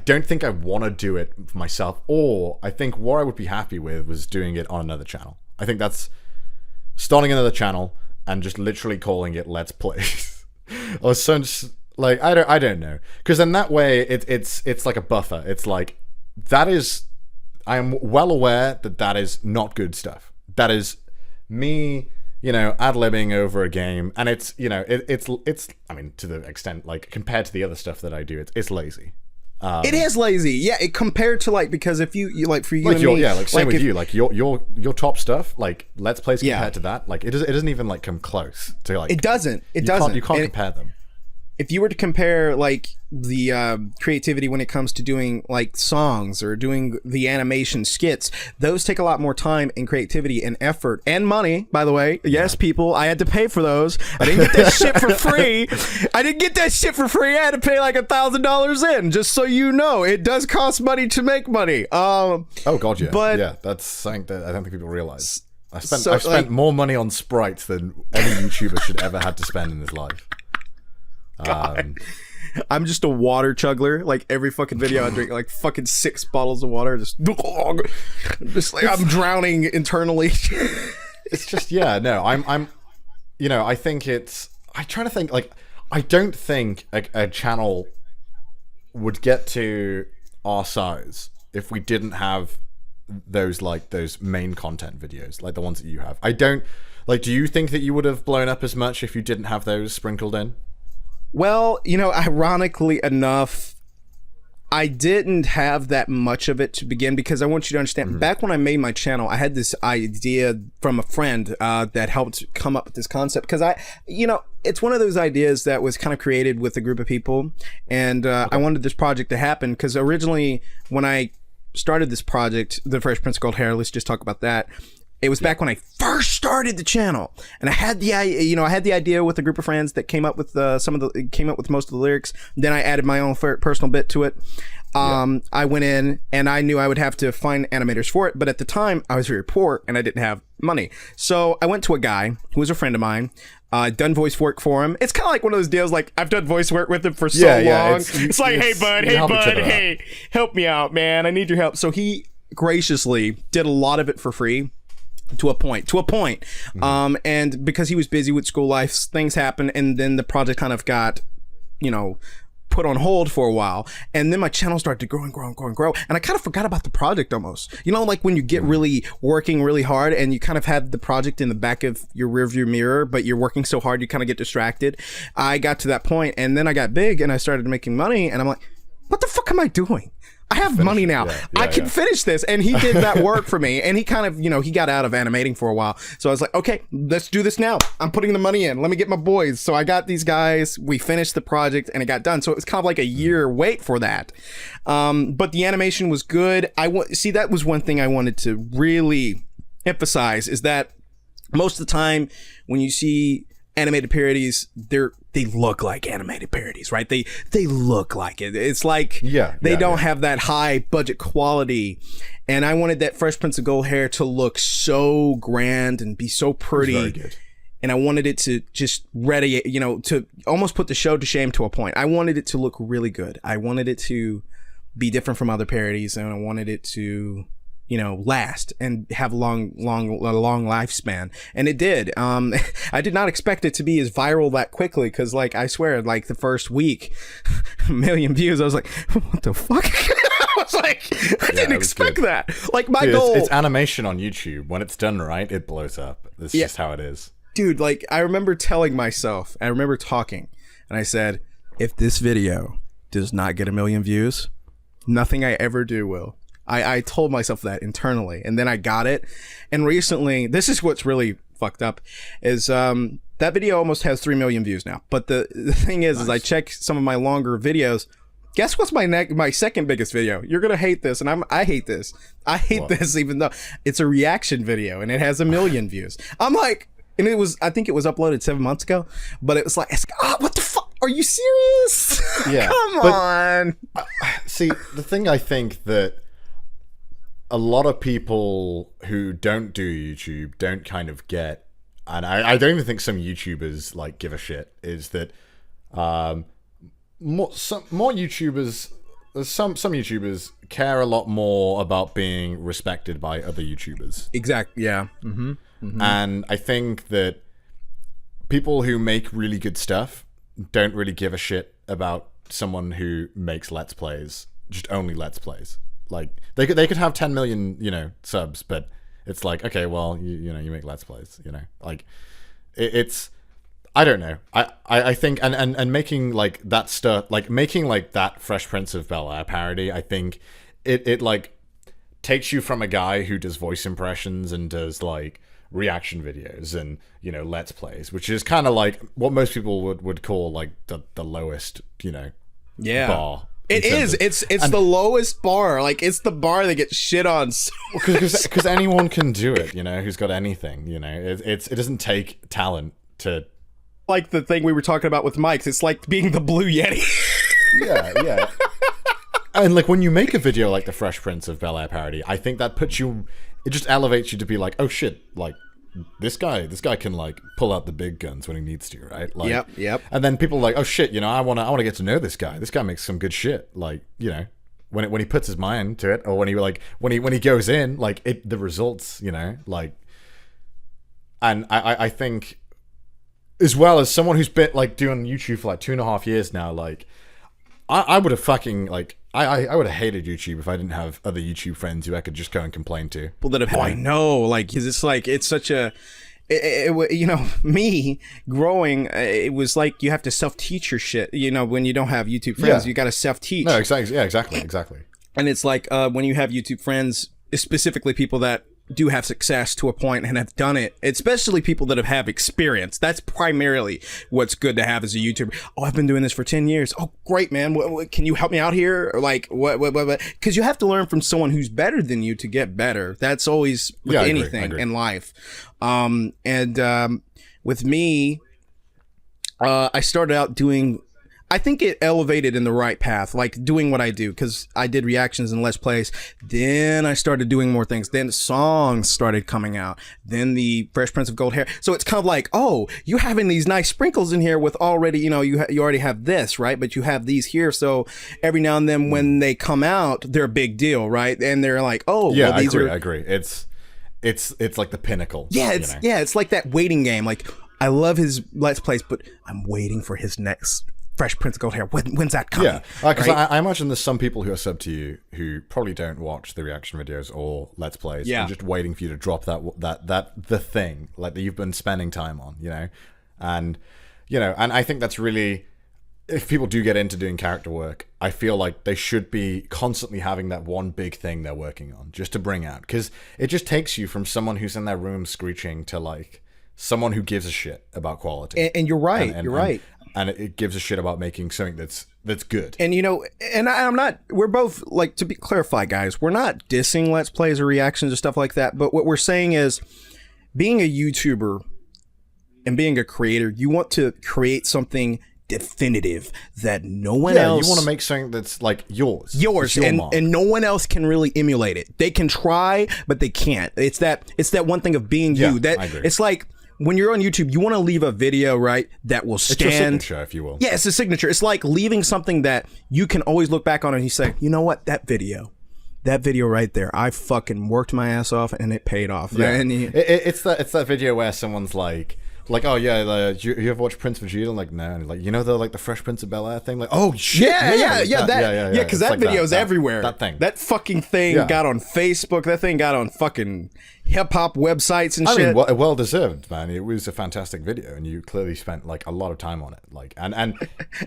don't think I want to do it for myself, or I think what I would be happy with was doing it on another channel. I think that's starting another channel and just literally calling it Let's Plays or some, like I don't know, because in that way it's like a buffer. It's like that is, I am well aware that that is not good stuff. That is me, ad-libbing over a game, and it's it's I mean, to the extent, like, compared to the other stuff that I do, it's lazy. It is lazy, yeah. It compared to, like, because if you like, for you like and your, me, yeah, like same like with you, like your top stuff, like Let's Plays compared to that, like it doesn't even like come close to, like, it doesn't. You can't compare them. If you were to compare, like, the creativity when it comes to doing, like, songs or doing the animation skits, those take a lot more time and creativity and effort and money, by the way. Yes, people, I had to pay for those. I didn't get that shit for free. I had to pay like $1,000 in, just so you know. It does cost money to make money. Oh god, yeah. But yeah, that's something that I don't think people realize. I've spent more money on sprites than any YouTuber should ever have to spend in his life. I'm just a water chuggler. Like, every fucking video I drink like fucking 6 bottles of water, just like I'm drowning internally. It's just, yeah, no, I'm I think I'm trying to think, like, I don't think a channel would get to our size if we didn't have those main content videos, like the ones that you have. I don't, like, do you think that you would have blown up as much if you didn't have those sprinkled in? Well, ironically enough, I didn't have that much of it to begin, because I want you to understand, back when I made my channel, I had this idea from a friend that helped come up with this concept, because it's one of those ideas that was kind of created with a group of people, and I wanted this project to happen, because originally when I started this project, The Fresh Prince of Gold Hair, let's just talk about that. It was back when I first started the channel, and I had the idea with a group of friends that came up with most of the lyrics. Then I added my own personal bit to it. I went in and I knew I would have to find animators for it, but at the time I was very poor and I didn't have money. So I went to a guy who was a friend of mine. Done voice work for him. It's kind of like one of those deals, like, I've done voice work with him for so long. It's like, hey bud, hey, help me out, man. I need your help. So he graciously did a lot of it for free. To a point. And because he was busy with school life, things happened, and then the project kind of got, put on hold for a while, and then my channel started to grow and grow and grow and grow, and I kind of forgot about the project almost. Like when you get really working really hard and you kind of have the project in the back of your rearview mirror, but you're working so hard you kind of get distracted. I got to that point, and then I got big and I started making money, and I'm like, what the fuck am I doing? I have money now. I can finish this. And he did that work for me. And he kind of, he got out of animating for a while. So I was like, okay, let's do this now. I'm putting the money in. Let me get my boys. So I got these guys. We finished the project and it got done. So it was kind of like a year wait for that. But the animation was good. See, that was one thing I wanted to really emphasize, is that most of the time when you see animated parodies, they look like animated parodies, right? They look like it. It's like they don't have that high budget quality. And I wanted that Fresh Prince of Gold Hair to look so grand and be so pretty. Very good. And I wanted it to just radiate, to almost put the show to shame to a point. I wanted it to look really good. I wanted it to be different from other parodies, and I wanted it to, last and have a long lifespan. And it did. I did not expect it to be as viral that quickly, because, like, I swear, like, the first week, 1 million views. I was like, what the fuck? I was like, I didn't expect that. Like, my goal. It's animation on YouTube. When it's done right, it blows up. That's just how it is. Dude, like, I remember telling myself, I remember talking, and I said, if this video does not get 1 million views, nothing I ever do will. I told myself that internally, and then I got it. And recently, this is what's really fucked up, is that video almost has 3 million views now. But the thing is, I check some of my longer videos. Guess what's my second biggest video? You're gonna hate this, and I hate this. I hate this, even though it's a reaction video and it has 1 million views. I'm like, and I think it was uploaded 7 months ago, but it was like, what the fuck? Are you serious? Yeah. Come on. See, the thing I think that a lot of people who don't do YouTube don't kind of get, and I don't even think some YouTubers like give a shit, is that More YouTubers. Some YouTubers care a lot more about being respected by other YouTubers. Exactly. Yeah. And I think that people who make really good stuff don't really give a shit about someone who makes Let's Plays, just only Let's Plays. Like they could have 10 million, subs, but it's like, okay, well, you make Let's Plays, like it's. I don't know. I think and making like that stuff, like making like that Fresh Prince of Bel-Air parody, I think it like takes you from a guy who does voice impressions and does like reaction videos and Let's Plays, which is kind of like what most people would call like the lowest bar. It is. It's the lowest bar. Like it's the bar that gets shit on. Because anyone can do it. Who's got anything. It doesn't take talent to. Like the thing we were talking about with mics, it's like being the Blue Yeti. Yeah. And like when you make a video like the Fresh Prince of Bel-Air parody, I think that it just elevates you to be like, oh shit, like this guy can like pull out the big guns when he needs to, right? Like, yep. And then people are like, oh shit, I want to get to know this guy. This guy makes some good shit. Like, when he puts his mind to it, or when he goes in, like the results, like, and I think. As well as someone who's been like doing YouTube for like 2.5 years now, like I would have fucking like I would have hated YouTube if I didn't have other YouTube friends who I could just go and complain to. People that have I know, like, cause it's like it's such a, me growing, it was like you have to self-teach your shit. When you don't have YouTube friends, you got to self-teach. No, exactly. Yeah, exactly. And it's like when you have YouTube friends, specifically people that do have success to a point and have done it, especially people that have experience. That's primarily what's good to have as a YouTuber. Oh, I've been doing this for 10 years. Oh, great, man. What, can you help me out here? Or like, what? Because you have to learn from someone who's better than you to get better. That's always with anything in life. With me, I started out doing, I think it elevated in the right path, like doing what I do, because I did reactions and Let's Plays. Then I started doing more things. Then songs started coming out. Then the Fresh Prince of Gold Hair. So it's kind of like, oh, you're having these nice sprinkles in here with already, you already have this, right? But you have these here. So every now and then when they come out, they're a big deal, right? And they're like, oh, yeah, well, these I agree. It's like the pinnacle. Yeah, it's like that waiting game. Like, I love his Let's Plays, but I'm waiting for his next Fresh Prince of Gold Hair. When's that coming? Yeah, because I imagine there's some people who are sub to you who probably don't watch the reaction videos or Let's Plays. Yeah, and just waiting for you to drop the thing like that you've been spending time on, and and I think that's really, if people do get into doing character work, I feel like they should be constantly having that one big thing they're working on just to bring out, because it just takes you from someone who's in their room screeching to like someone who gives a shit about quality. And you're right. You're right. And it gives a shit about making something that's good. And and I'm not, we're both, like, to be clarify, guys, we're not dissing Let's Plays or reactions or stuff like that. But what we're saying is, being a YouTuber and being a creator, you want to create something definitive that no one else. You want to make something that's like yours, and no one else can really emulate it. They can try, but they can't. It's that one thing of being you. That I agree. It's like, when you're on YouTube, you want to leave a video, right, that will stand. It's your signature, if you will. Yeah, it's a signature. It's like leaving something that you can always look back on and you say, you know what, that video right there, I fucking worked my ass off and it paid off. Yeah. It's that video where someone's like, oh yeah, you ever watch Prince Vegeta? I'm like, no. And like, the Fresh Prince of Bel-Air thing? Like, oh shit, yeah, because that video is everywhere. That fucking thing got on Facebook. That thing got on fucking hip hop websites and shit. I mean, well deserved, man. It was a fantastic video, and you clearly spent like a lot of time on it. Like, and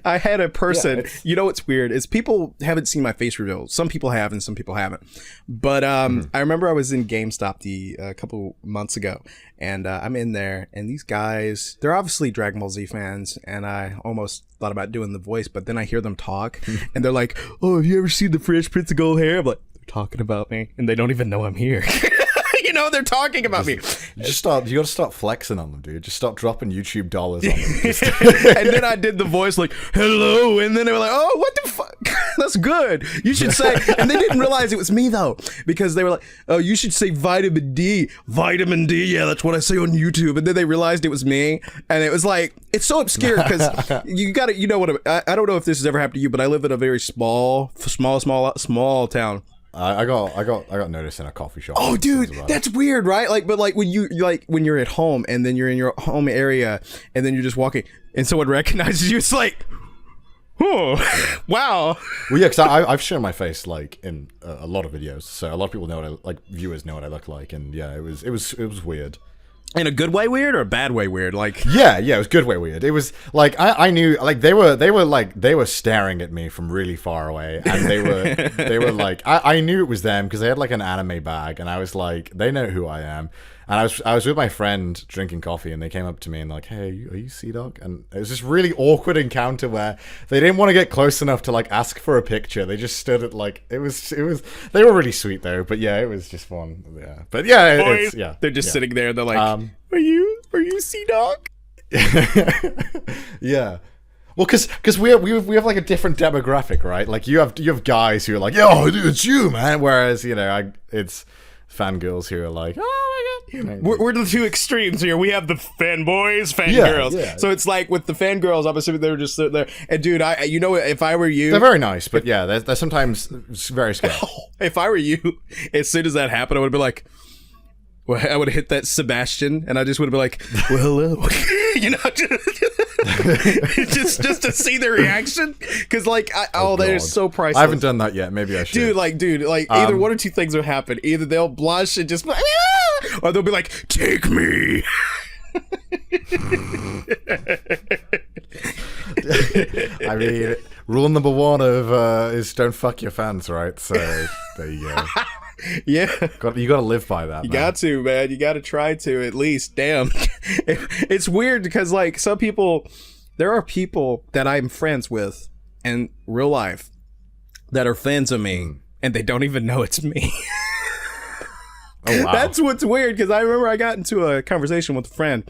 I had a person. What's weird is people haven't seen my face reveal. Some people have, and some people haven't. But I remember I was in GameStop a couple months ago, and I'm in there, and these guys, they're obviously Dragon Ball Z fans, and I almost thought about doing the voice, but then I hear them talk, and they're like, "Oh, have you ever seen the Fresh Prince of Gold Hair?" I'm like, they're talking about me, and they don't even know I'm here. They're talking about me. You gotta start flexing on them, dude. Just start dropping YouTube dollars on them. And then I did the voice like, hello, and then they were like, oh, what the fuck? That's good. You should say, and they didn't realize it was me though, because they were like, oh, you should say vitamin D. Vitamin D, yeah, that's what I say on YouTube. And then they realized it was me. And it was like, it's so obscure because you gotta, you know what, I don't know if this has ever happened to you, but I live in a very small town. I got noticed in a coffee shop. Oh, dude, that's weird, right? Like, but like when you're at home and then you're in your home area and then you're just walking and someone recognizes you, it's like, oh, wow. Well, yeah, because I've shown my face like in a lot of videos, so a lot of people know what viewers know what I look like, and yeah, it was weird. In a good way weird or a bad way weird? Like, yeah, it was good way weird. It was like I knew, like they were staring at me from really far away, and they were like I knew it was them because they had like an anime bag, and I was like, they know who I am. And I was with my friend drinking coffee, and they came up to me and like, hey, are you C-Dawg? And it was this really awkward encounter where they didn't want to get close enough to like ask for a picture. They just stood at like, it was they were really sweet though, but yeah, it was just fun. Yeah, but yeah, they're just sitting there. They're like, are you C-Dawg? Yeah. Well, because we have like a different demographic, right? Like you have guys who are like, yo, dude, it's you, man. Whereas it's fangirls who are like, oh my god. We're the two extremes here. We have the fanboys, fangirls. Yeah. So it's like with the fangirls, I'm assuming they were just sitting there. And dude, if I were you, they're very nice, but yeah, they're sometimes very scary. If I were you, as soon as that happened, I would be like, well, I would have hit that Sebastian, and I just would have been like, well, hello. Just to see their reaction, because like, they're so priceless. I haven't done that yet. Maybe I should. Dude, either one or two things will happen. Either they'll blush and just, or they'll be like, take me. I mean, rule number one is don't fuck your fans, right? So there you go. Yeah, you got to live by that. You got to, man. You got to try to at least. Damn, it's weird because like there are people that I'm friends with in real life that are fans of me, and they don't even know it's me. Oh, wow. That's what's weird, because I remember I got into a conversation with a friend.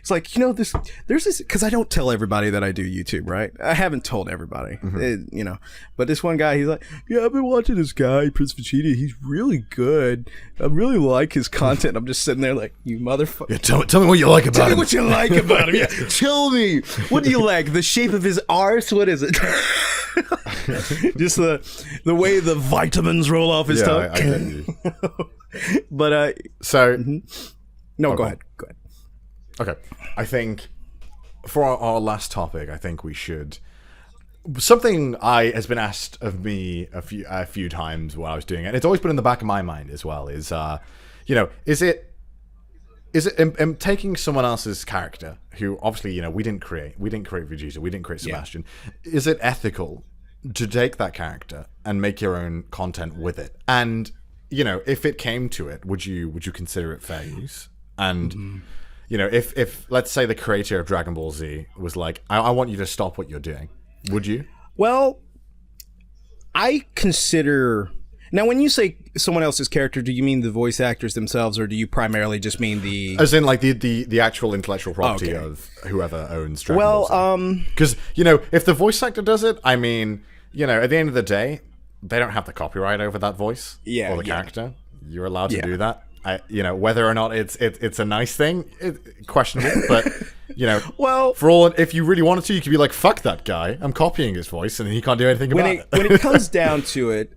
It's like, there's this, because I don't tell everybody that I do YouTube, right? I haven't told everybody, but this one guy, he's like, yeah, I've been watching this guy, Prince Vegeta. He's really good. I really like his content. I'm just sitting there like, you motherfucker. Yeah, tell me what you like about him. Tell me what you like about him. Yeah, tell me. What do you like? The shape of his arse? What is it? Just the way the vitamins roll off his tongue. I get you. But no, go ahead. Okay, I think for our last topic, I think we should, something has been asked of me a few times while I was doing it. And it's always been in the back of my mind as well. Is is it taking someone else's character who obviously we didn't create Vegeta, we didn't create Sebastian. Yeah. Is it ethical to take that character and make your own content with it? And if it came to it, would you consider it fair use? And if let's say the creator of Dragon Ball Z was like, I want you to stop what you're doing, would you? Well, I consider, now when you say someone else's character, do you mean the voice actors themselves, or do you primarily just mean as in like the actual intellectual property of whoever owns Dragon Ball Z? Because if the voice actor does it, I mean, at the end of the day, they don't have the copyright over that voice or the character. You're allowed to do that. Whether or not it's a nice thing, questionable. But well, for all, if you really wanted to, you could be like, "Fuck that guy! I'm copying his voice, and he can't do anything about it." When it comes down to it,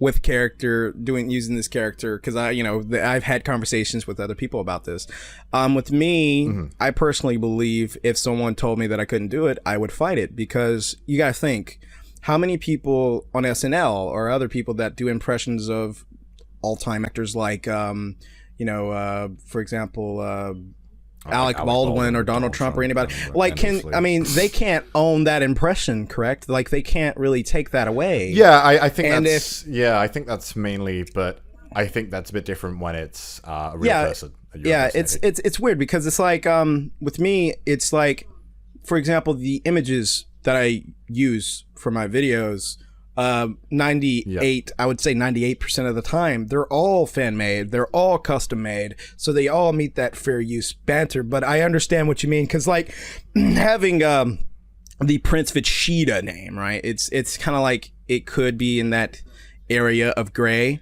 with character using this character, because I've had conversations with other people about this. With me, I personally believe if someone told me that I couldn't do it, I would fight it, because you gotta think. How many people on SNL or other people that do impressions of all-time actors like, for example, Alec Baldwin or Donald Trump or anybody, like, they can't own that impression, correct? Like, they can't really take that away. Yeah, I think I think that's mainly, but I think that's a bit different when it's a real person. Yeah, it's weird, because it's like, with me, it's like, for example, the images that I use for my videos, I would say 98% of the time, they're all fan made, they're all custom made, so they all meet that fair use banter. But I understand what you mean, because like having the Prince Vegeta name, right? It's kind of like it could be in that area of gray.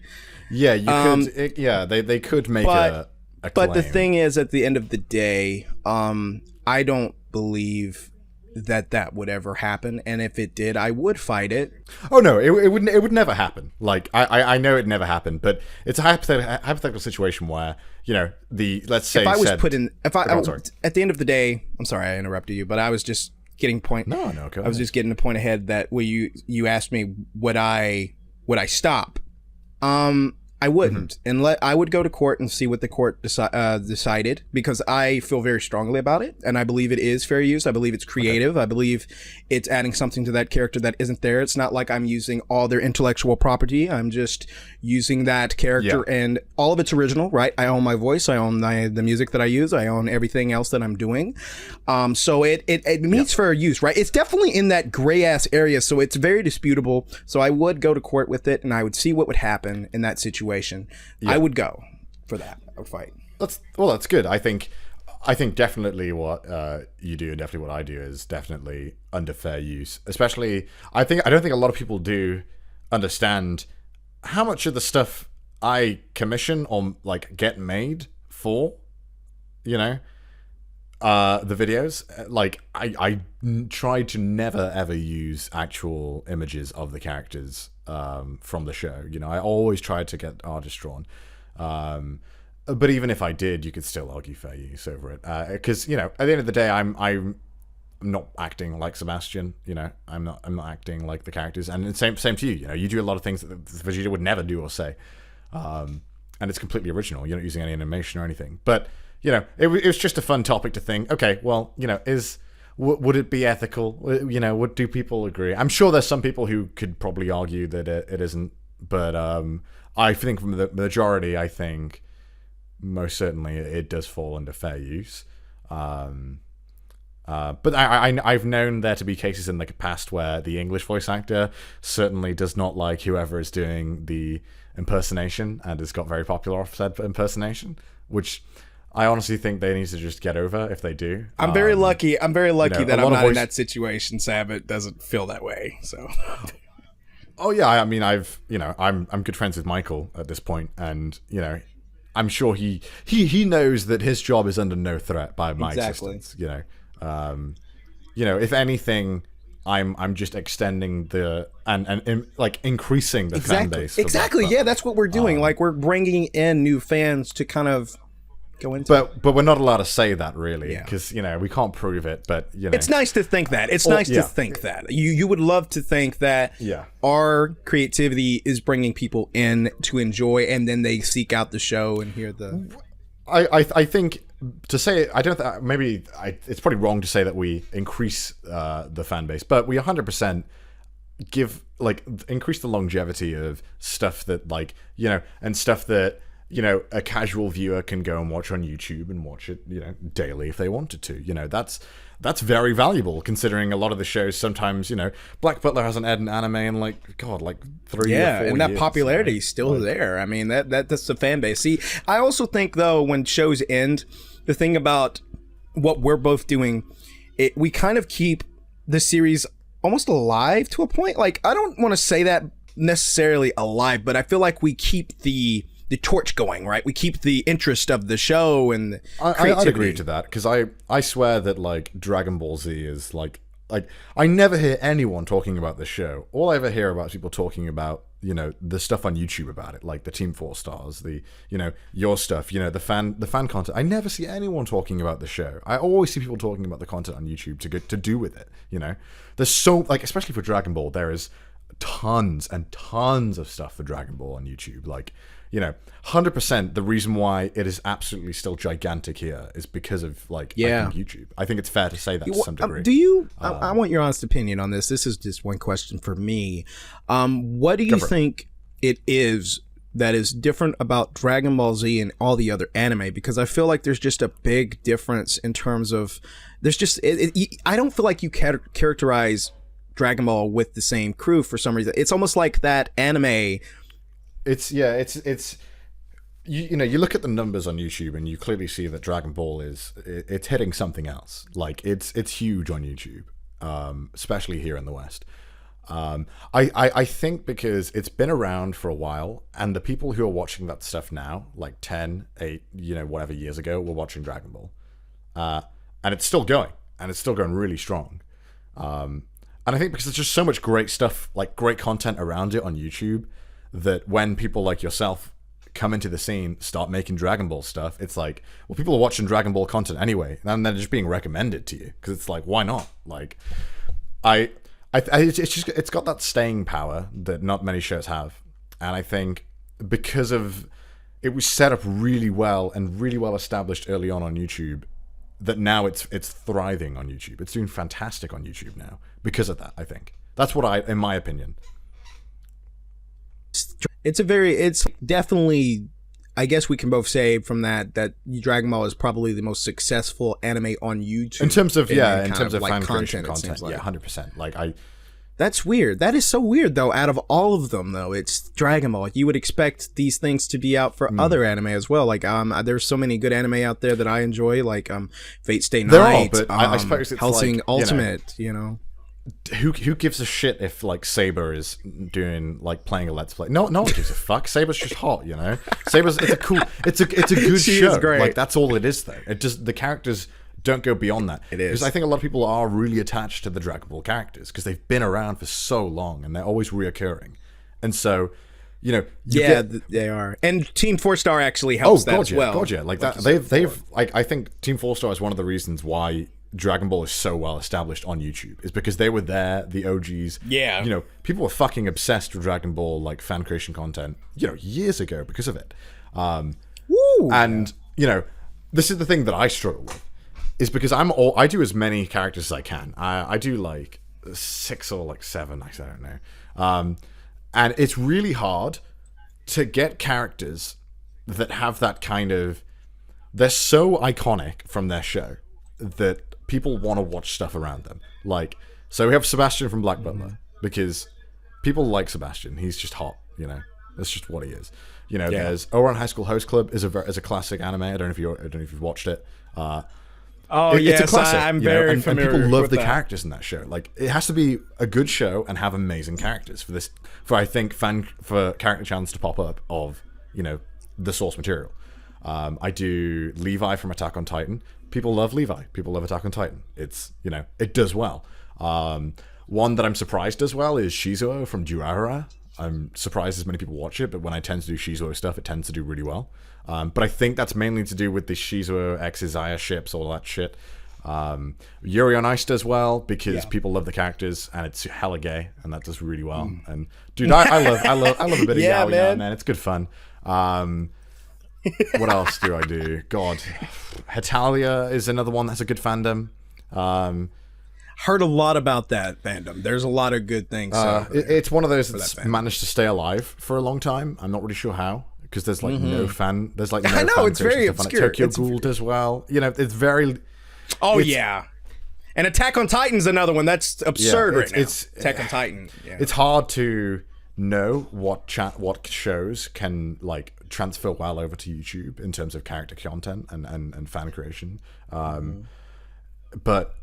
Yeah, you could. They could make a claim. But the thing is, at the end of the day, I don't believe that would ever happen, and if it did, I would fight it. Oh no, it would never happen. Like I know it never happened, but it's a hypothetical situation where, you know, let's say if I was put in, at the end of the day, I'm sorry I interrupted you, but I was just getting point. No, go I was just getting a point ahead that where you asked me would I stop. I wouldn't, and I would go to court and see what the court decided, because I feel very strongly about it, and I believe it is fair use. I believe it's creative. Okay. I believe it's adding something to that character that isn't there. It's not like I'm using all their intellectual property. I'm just using that character, and all of it's original, right? I own my voice. I own the music that I use. I own everything else that I'm doing. So it meets fair use, right? It's definitely in that gray ass area, so it's very disputable. So I would go to court with it, and I would see what would happen in that situation. I would go for that. I would fight. That's good. I think definitely what you do and definitely what I do is definitely under fair use. Especially, I don't think a lot of people do understand how much of the stuff I commission or like get made for, you know, the videos. Like I try to never ever use actual images of the characters from the show. You know, I always try to get artists drawn. But even if I did, you could still argue fair use over it, because you know, at the end of the day, I'm not acting like Sebastian. You know, I'm not acting like the characters. And same to you. You know, you do a lot of things that Vegeta would never do or say, and it's completely original. You're not using any animation or anything. But you know, it was just a fun topic to think. Okay, well, you know, would it be ethical? You know, do people agree? I'm sure there's some people who could probably argue that it isn't. But I think from the majority, I think most certainly it does fall under fair use. But I've known there to be cases in the past where the English voice actor certainly does not like whoever is doing the impersonation and has got very popular off said impersonation, which I honestly think they need to just get over if they do. I'm very lucky. I'm very lucky, you know, that I'm not in that situation. Sam, it doesn't feel that way. So. Oh yeah, I mean, I'm good friends with Michael at this point, and you know, I'm sure he knows that his job is under no threat by my existence. You know, if anything, I'm just extending and like increasing the fan base. Exactly. Yeah, that's what we're doing. Like we're bringing in new fans to kind of go into. But we're not allowed to say that really, because you know we can't prove it. But you know, it's nice to think that. It's nice to think that. You would love to think that our creativity is bringing people in to enjoy, and then they seek out the show and hear the. I think to say I don't maybe it's probably wrong to say that we increase the fan base, but we 100% increase the longevity of stuff that like, you know, and stuff that, you know, a casual viewer can go and watch on YouTube and watch it, you know, daily if they wanted to. You know, that's very valuable considering a lot of the shows sometimes, you know, Black Butler hasn't had an anime in like 3 or 4 years. And that popularity is still there. I mean, that's the fan base. See, I also think though when shows end, the thing about what we're both doing, we kind of keep the series almost alive to a point. Like, I don't want to say that necessarily alive, but I feel like we keep the torch going, right? We keep the interest of the show and I'd agree to that, because I swear that like Dragon Ball Z is like I never hear anyone talking about the show. All I ever hear about is people talking about, you know, the stuff on YouTube about it, like the Team 4 Stars, the, you know, your stuff, you know, the fan content. I never see anyone talking about the show. I always see people talking about the content on YouTube to do with it, you know. There's so, like, especially for Dragon Ball, there is tons and tons of stuff for Dragon Ball on YouTube. Like, you know, 100% the reason why it is absolutely still gigantic here is because of, like, I think YouTube. I think it's fair to say that to some degree. Do you, I want your honest opinion on this. This is just one question for me. What do you think it is that is different about Dragon Ball Z and all the other anime? Because I feel like there's just a big difference in terms of, there's just, I don't feel like you characterize Dragon Ball with the same crew for some reason. It's almost like that anime. It's you know, you look at the numbers on YouTube and you clearly see that Dragon Ball it's hitting something else. Like it's huge on YouTube. especially here in the West. I think because it's been around for a while, and the people who are watching that stuff now, like 10, 8, whatever years ago, were watching Dragon Ball. And it's still going, and it's still going really strong. And I think because there's just so much great stuff, like great content around it on YouTube, that when people like yourself come into the scene, start making Dragon Ball stuff, it's like, well, people are watching Dragon Ball content anyway, and they're just being recommended to you, because it's like, why not? Like, it's got that staying power that not many shows have, and I think because of it was set up really well and really well established early on YouTube, that now it's thriving on YouTube. It's doing fantastic on YouTube now because of that. I think that's in my opinion. It's definitely, I guess we can both say from that Dragon Ball is probably the most successful anime on YouTube in terms of fan content. creation content. Yeah, 100%. Like that's weird. That is so weird though. Out of all of them though, it's Dragon Ball. You would expect these things to be out for other anime as well. Like there's so many good anime out there that I enjoy, like Fate/stay Night, but I suppose it's Hellsing like, Ultimate, Who gives a shit if like Saber is doing like playing a Let's Play? No one gives a fuck. Saber's just hot, Saber's it's a good show. Like that's all it is though. It just the characters don't go beyond that. It is because I think a lot of people are really attached to the Dragon Ball characters because they've been around for so long and they're always reoccurring, and so they are. And Team 4-Star actually helps that as well. Like that, they've like I think Team 4-Star is one of the reasons why Dragon Ball is so well established on YouTube, is because they were there, the OGs. Yeah. People were fucking obsessed with Dragon Ball, like fan creation content, years ago because of it. Woo! And, this is the thing that I struggle with, is because I do as many characters as I can. I do like 6 or like 7, I don't know. And it's really hard to get characters that have that kind of, they're so iconic from their show that people want to watch stuff around them. Like, so we have Sebastian from Black Butler, because people like Sebastian. He's just hot, That's just what he is. There's Ouran High School Host Club is a classic anime. I don't know if you've watched it. It's a classic. I'm very familiar. And people love the that. Characters in that show. Like, it has to be a good show and have amazing characters for character channels to pop up of the source material. I do Levi from Attack on Titan. People love Levi. People love Attack on Titan. It's, it does well. One that I'm surprised does well is Shizuo from Durarara. I'm surprised as many people watch it, but when I tend to do Shizuo stuff, it tends to do really well. But I think that's mainly to do with the Shizuo x Izaya ships, all that shit. Yuri on Ice does well because people love the characters and it's hella gay, and that does really well. And dude, I love a bit of yaoi, man. It's good fun. What else do I do? God, Hetalia is another one that's a good fandom. Heard a lot about that fandom. There's a lot of good things. It's one of those that's managed to stay alive for a long time. I'm not really sure how, because there's like no fan. There's like no. I know, it's very obscure. Tokyo Ghoul does well. It's very. Oh yeah, and Attack on Titan's another one that's absurd right now. It's Attack on Titan. Yeah. It's hard to know what shows can like transfer well over to YouTube in terms of character content and fan creation. But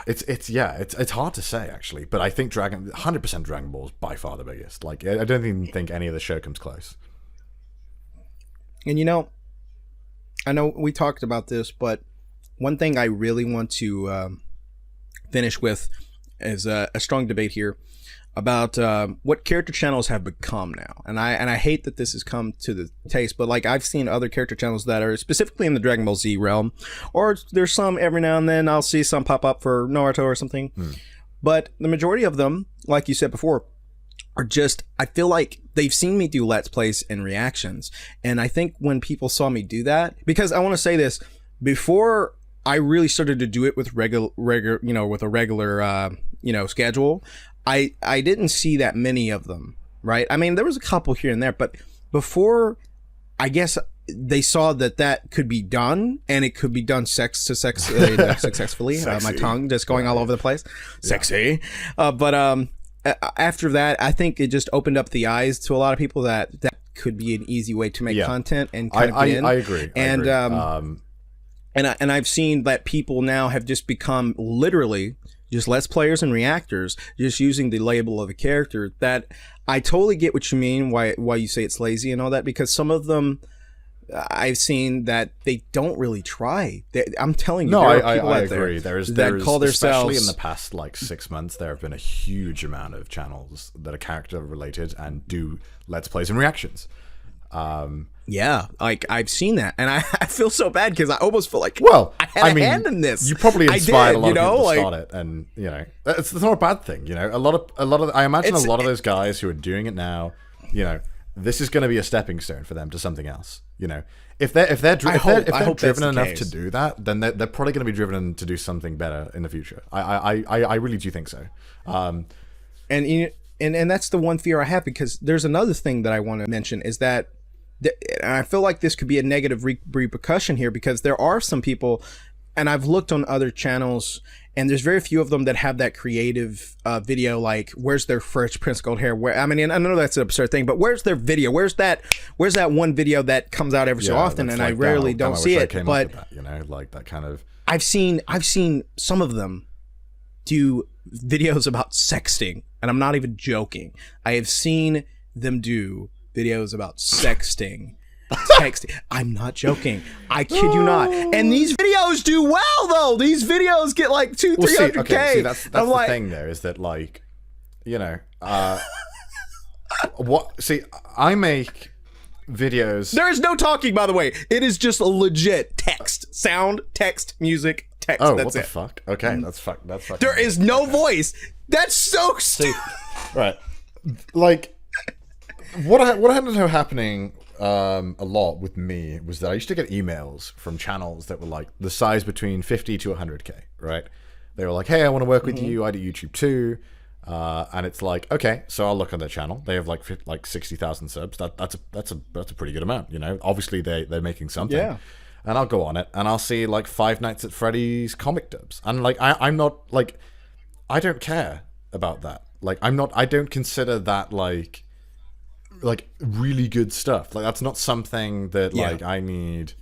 it's hard to say actually. But I think 100% Dragon Ball is by far the biggest. Like, I don't even think any of the show comes close. And I know we talked about this, but one thing I really want to finish with is a strong debate here about what character channels have become now. And I hate that this has come to the taste, but like I've seen other character channels that are specifically in the Dragon Ball Z realm, or there's some every now and then I'll see some pop up for Naruto or something. But the majority of them, like you said before, are just, I feel like they've seen me do Let's Plays and reactions. And I think when people saw me do that, because I want to say this, before I really started to do it with with a regular schedule, I didn't see that many of them, right? I mean, there was a couple here and there, but before, I guess they saw that could be done, and it could be done successfully. My tongue just going all over the place. Sexy. But after that, I think it just opened up the eyes to a lot of people that could be an easy way to make content and kind of I agree. And and I've seen that people now have just become literally just Let's Players and reactors, just using the label of a character. That I totally get what you mean, why you say it's lazy and all that, because some of them I've seen that they don't really try. I'm telling you, no, there are people I out there agree. There's that call themselves, especially in the past like 6 months, there have been a huge amount of channels that are character related and do Let's Plays and reactions. Yeah, like I've seen that, and I feel so bad because I almost feel like I had a hand in this. You probably inspired a lot of people to like, start it, and you know it's not a bad thing. You know, a lot of I imagine a lot of those guys who are doing it now, you know, this is going to be a stepping stone for them to something else. You know, if they're driven enough to do that, then they're probably going to be driven to do something better in the future. I really do think so. And that's the one fear I have, because there's another thing that I want to mention is that. And I feel like this could be a negative repercussion here, because there are some people, and I've looked on other channels, and there's very few of them that have that creative video, like where's their Fresh Prince Gold hair? Where, I mean, and I know that's an absurd thing, but where's their video? Where's that one video that comes out every so often, and like, I rarely don't see it. But that, you know, like that kind of. I've seen some of them do videos about sexting, and I'm not even joking. I have seen them do videos about sexting, texting. I'm not joking. I kid you not. And these videos do well, though. These videos get like 200-300K. See, that's the like, thing there, is that, like, you know, what? See, I make videos. There is no talking, by the way. It is just a legit text, sound, text, music, text. Oh, that's what the it. fuck? Okay, that's fuck. That's fucking. There is no voice. That's so stupid. Right, like. What ended up happening a lot with me was that I used to get emails from channels that were like the size between 50 to 100K, right? They were like, hey, I want to work with you. I do YouTube too. And it's like, okay, so I'll look on their channel. They have like 60,000 subs. That's a pretty good amount, you know? Obviously they're making something. Yeah. And I'll go on it and I'll see like Five Nights at Freddy's comic dubs. And like, I'm not like, I don't care about that. Like, I don't consider that like really good stuff. Like, that's not something that like I need.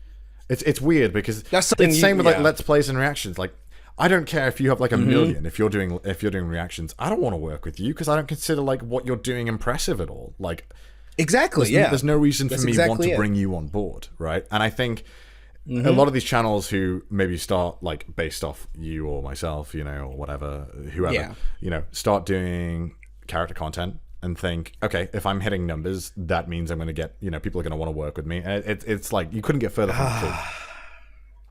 It's weird because it's same with like Let's Plays and reactions. Like, I don't care if you have like a million, if you're doing reactions. I don't want to work with you because I don't consider like what you're doing impressive at all. Like, exactly, there's no reason for me want to bring you on board, right? And I think a lot of these channels who maybe start like based off you or myself, you know, or whatever, whoever, you know, start doing character content and think, okay, if I'm hitting numbers, that means I'm going to get, you know, people are going to want to work with me. And it's like, you couldn't get further from the truth.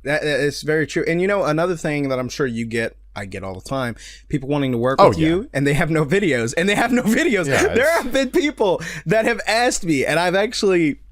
That is very true. And you know, another thing that I'm sure I get all the time, people wanting to work with you and they have no videos. Yeah, there have been people that have asked me, and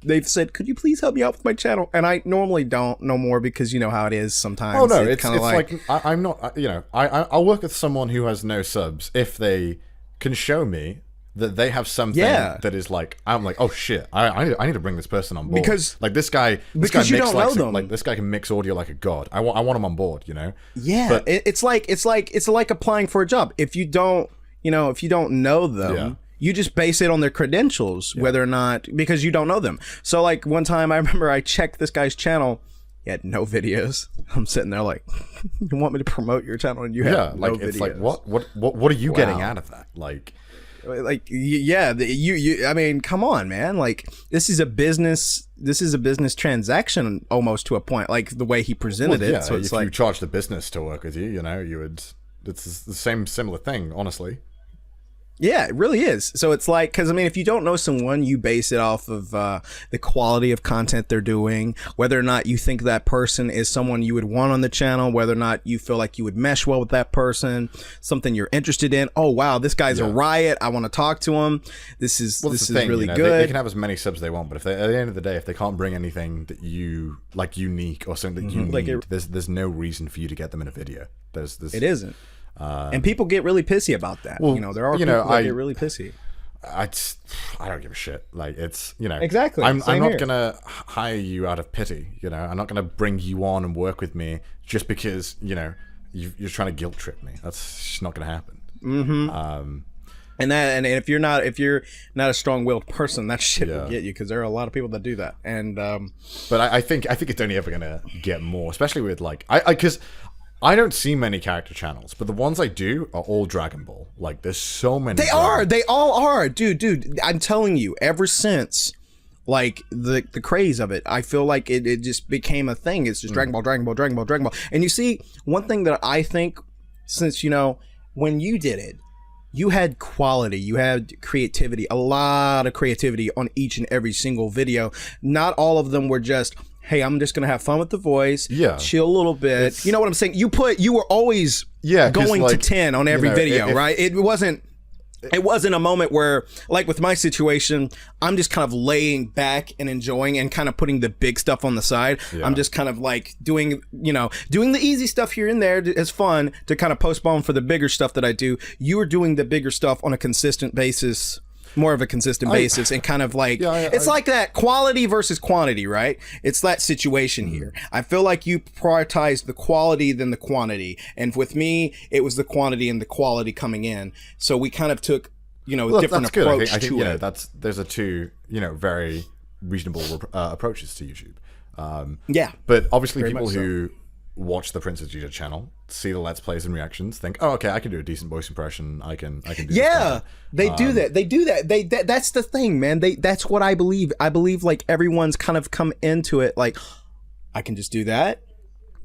they've said, could you please help me out with my channel? And I normally don't no more, because you know how it is sometimes. Oh no, it's kind of like I'm not, you know, I'll work with someone who has no subs if they can show me that they have something that is like, I'm like, oh shit, I need to bring this person on board, because like this guy you don't know them. Like, this guy can mix audio like a god. I want him on board, you know. Yeah, but it's like applying for a job. If you don't know them, you just base it on their credentials, whether or not, because you don't know them. So like one time I remember I checked this guy's channel. He had no videos. I'm sitting there like, you want me to promote your channel and you have no videos? It's like, what are you getting out of that? Like I mean, come on, man. Like, this is a business transaction almost, to a point, like the way he presented it. So it's if you charge the business to work with you, you know, it's the similar thing, honestly. Yeah, it really is. So it's like, because I mean, if you don't know someone, you base it off of the quality of content they're doing, whether or not you think that person is someone you would want on the channel, whether or not you feel like you would mesh well with that person, something you're interested in. Oh wow, this guy's a riot. I want to talk to him. This is really, you know, good. They can have as many subs as they want, but if at the end of the day, if they can't bring anything that you like unique or something that you need, there's no reason for you to get them in a video. It isn't. And people get really pissy about that. Well, you know, there are people that get really pissy. I don't give a shit. Like, it's, you know, exactly. I'm not gonna hire you out of pity. You know, I'm not gonna bring you on and work with me just because, you know, you're trying to guilt trip me. That's just not gonna happen. And if you're not a strong-willed person, that shit will get you, because there are a lot of people that do that. And but I think it's only ever gonna get more, especially with like because I don't see many character channels, but the ones I do are all Dragon Ball. Like, there's so many. They all are, dude. I'm telling you, ever since like the craze of it, I feel like it just became a thing. It's just Dragon Ball, Dragon Ball, Dragon Ball, Dragon Ball. And you see, one thing that I think, since when you did it, you had quality, you had creativity, a lot of creativity on each and every single video. Not all of them were just, hey, I'm just gonna have fun with the voice, chill a little bit. You know what I'm saying? You were always going like, to 10 on every video, right? It wasn't a moment where, like with my situation, I'm just kind of laying back and enjoying and kind of putting the big stuff on the side. I'm just kind of like doing the easy stuff here and there as fun to kind of postpone for the bigger stuff that I do. You were doing the bigger stuff on a consistent basis, more of a consistent basis, and kind of like it's like that quality versus quantity, right? It's that situation here. I feel like you prioritized the quality than the quantity, and with me, it was the quantity and the quality coming in. So we kind of took a different approach to it. There's a two very reasonable approaches to YouTube. But obviously, very people who watch the Prince of Vegeta channel, see the Let's Plays and reactions, think, oh, okay, I can do a decent voice impression. I can do this. They do that. That's the thing, man. That's what I believe. I believe like everyone's kind of come into it like, I can just do that.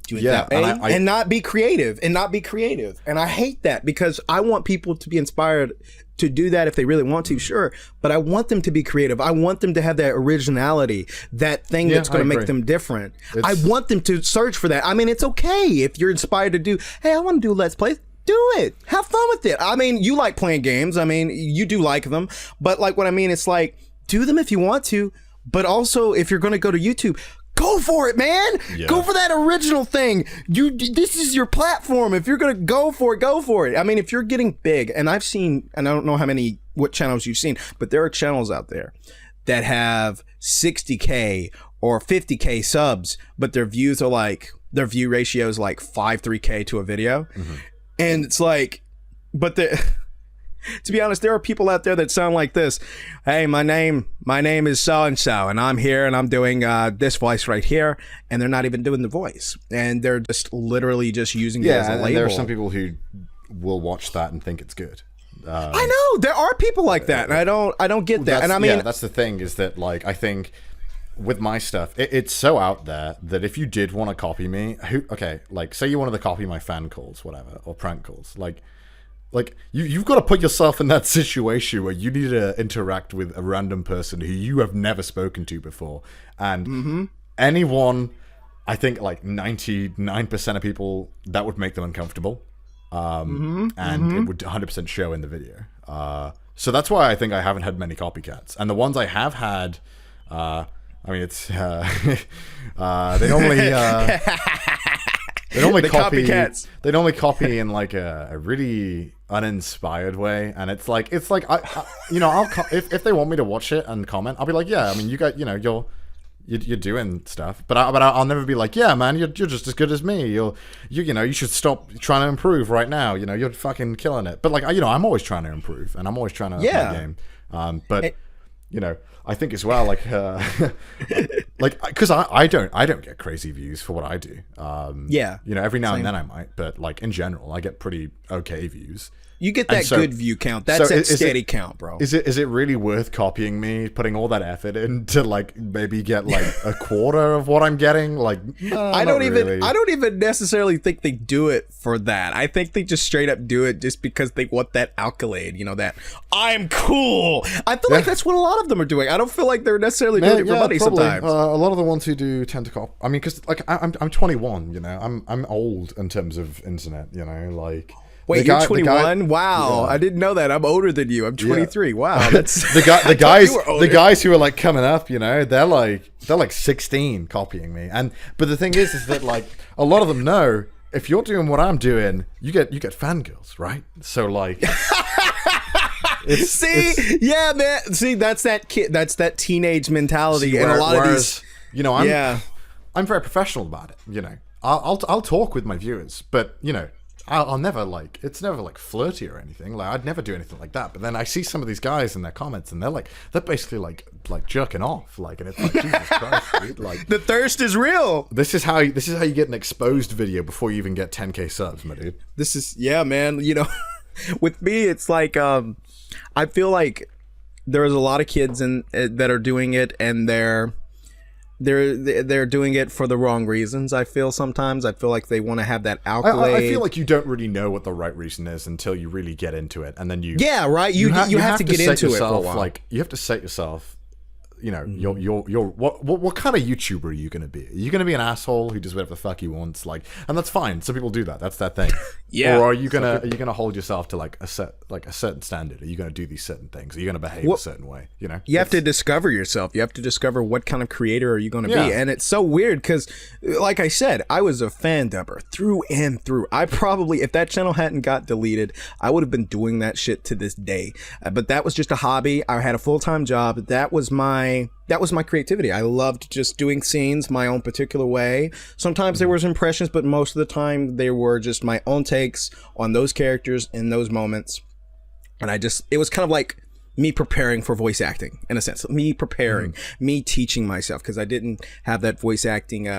Do it that way, and not be creative. And I hate that, because I want people to be inspired to do that if they really want to, sure. But I want them to be creative. I want them to have that originality, that thing that's going to make them different. I want them to search for that. I mean, it's okay if you're inspired to do, hey, I want to do Let's Plays. Do it. Have fun with it. I mean, you like playing games. I mean, you do like them. But like what I mean, it's like, do them if you want to. But also, if you're going to go to YouTube, go for it, man. Go for that original thing. This is your platform. If you're gonna go for it. I mean, if you're getting big, and I've seen, and I don't know what channels you've seen, but there are channels out there that have 60K or 50K subs, but their view ratio is like 5-3K to a video. And it's like, but to be honest, there are people out there that sound like this. Hey, my name is so-and-so, and I'm here, and I'm doing this voice right here, and they're not even doing the voice. And they're just literally just using it as a label. And there are some people who will watch that and think it's good. I know, there are people like that, and I don't get that. And I mean, that's the thing, is that like, I think with my stuff, it's so out there that if you did want to copy me, like say you wanted to copy my fan calls, whatever, or prank calls, like you've got to put yourself in that situation where you need to interact with a random person who you have never spoken to before, and anyone, I think like 99% of people, that would make them uncomfortable, and it would 100% show in the video. So that's why I think I haven't had many copycats, and the ones I have had, I mean, it's they normally. They normally copy. They normally copy in like a really uninspired way, and it's like I'll if they want me to watch it and comment, I'll be like, yeah, I mean, you got you're doing stuff, but I'll never be like, yeah, man, you're just as good as me. You should stop trying to improve right now. You're fucking killing it. But like I'm always trying to improve, and I'm always trying to up my game. But I think as well, like, because I don't get crazy views for what I do. Every now and then I might, but like in general, I get pretty okay views. You get that good view count. That's that steady count, bro. Is it really worth copying me, putting all that effort in to like maybe get like a quarter of what I'm getting? Like, I don't even necessarily think they do it for that. I think they just straight up do it just because they want that accolade. That I'm cool. I feel like that's what a lot of them are doing. I don't feel like they're necessarily doing it for money probably. Sometimes. A lot of the ones who do tend to copy. I mean, because like I'm 21. I'm old in terms of internet. Like. Wait, you're 21? Wow, I didn't know that. I'm older than you. I'm 23. Yeah. Wow, that's the guys who are like coming up. They're like 16 copying me. But the thing is that like a lot of them know if you're doing what I'm doing, you get fangirls, right? So like. Yeah, man. See, that's that kid. That's that teenage mentality, and a lot of these. I'm very professional about it. I'll talk with my viewers, but I'll never like, it's never like flirty or anything. Like I'd never do anything like that. But then I see some of these guys in their comments, and they're basically like jerking off, like, and it's like, Jesus Christ, dude, like the thirst is real. This is how you get an exposed video before you even get 10K subs, my dude. This is, yeah, man. You know, with me, it's like I feel like there's a lot of kids that are doing it, and they're doing it for the wrong reasons. I feel sometimes. I feel like they want to have that accolade. I feel like you don't really know what the right reason is until you really get into it, and then you right. You have to get into it for a while. Like you have to set yourself. You know, you're what kind of YouTuber are you going to be? Are you going to be an asshole who does whatever the fuck he wants? Like, and that's fine. Some people do that. That's their thing. Yeah. Or are you gonna hold yourself to like a certain standard? Are you gonna do these certain things? Are you gonna behave a certain way? You know, you have to discover yourself. You have to discover what kind of creator are you going to be. And it's so weird because, like I said, I was a fan dubber through and through. I probably, if that channel hadn't got deleted, I would have been doing that shit to this day. But that was just a hobby. I had a full-time job. That was my creativity. I loved just doing scenes my own particular way. Sometimes there was impressions, but most of the time they were just my own takes on those characters in those moments. And it was kind of like me preparing for voice acting, in a sense. Me preparing, me teaching myself, because I didn't have that voice acting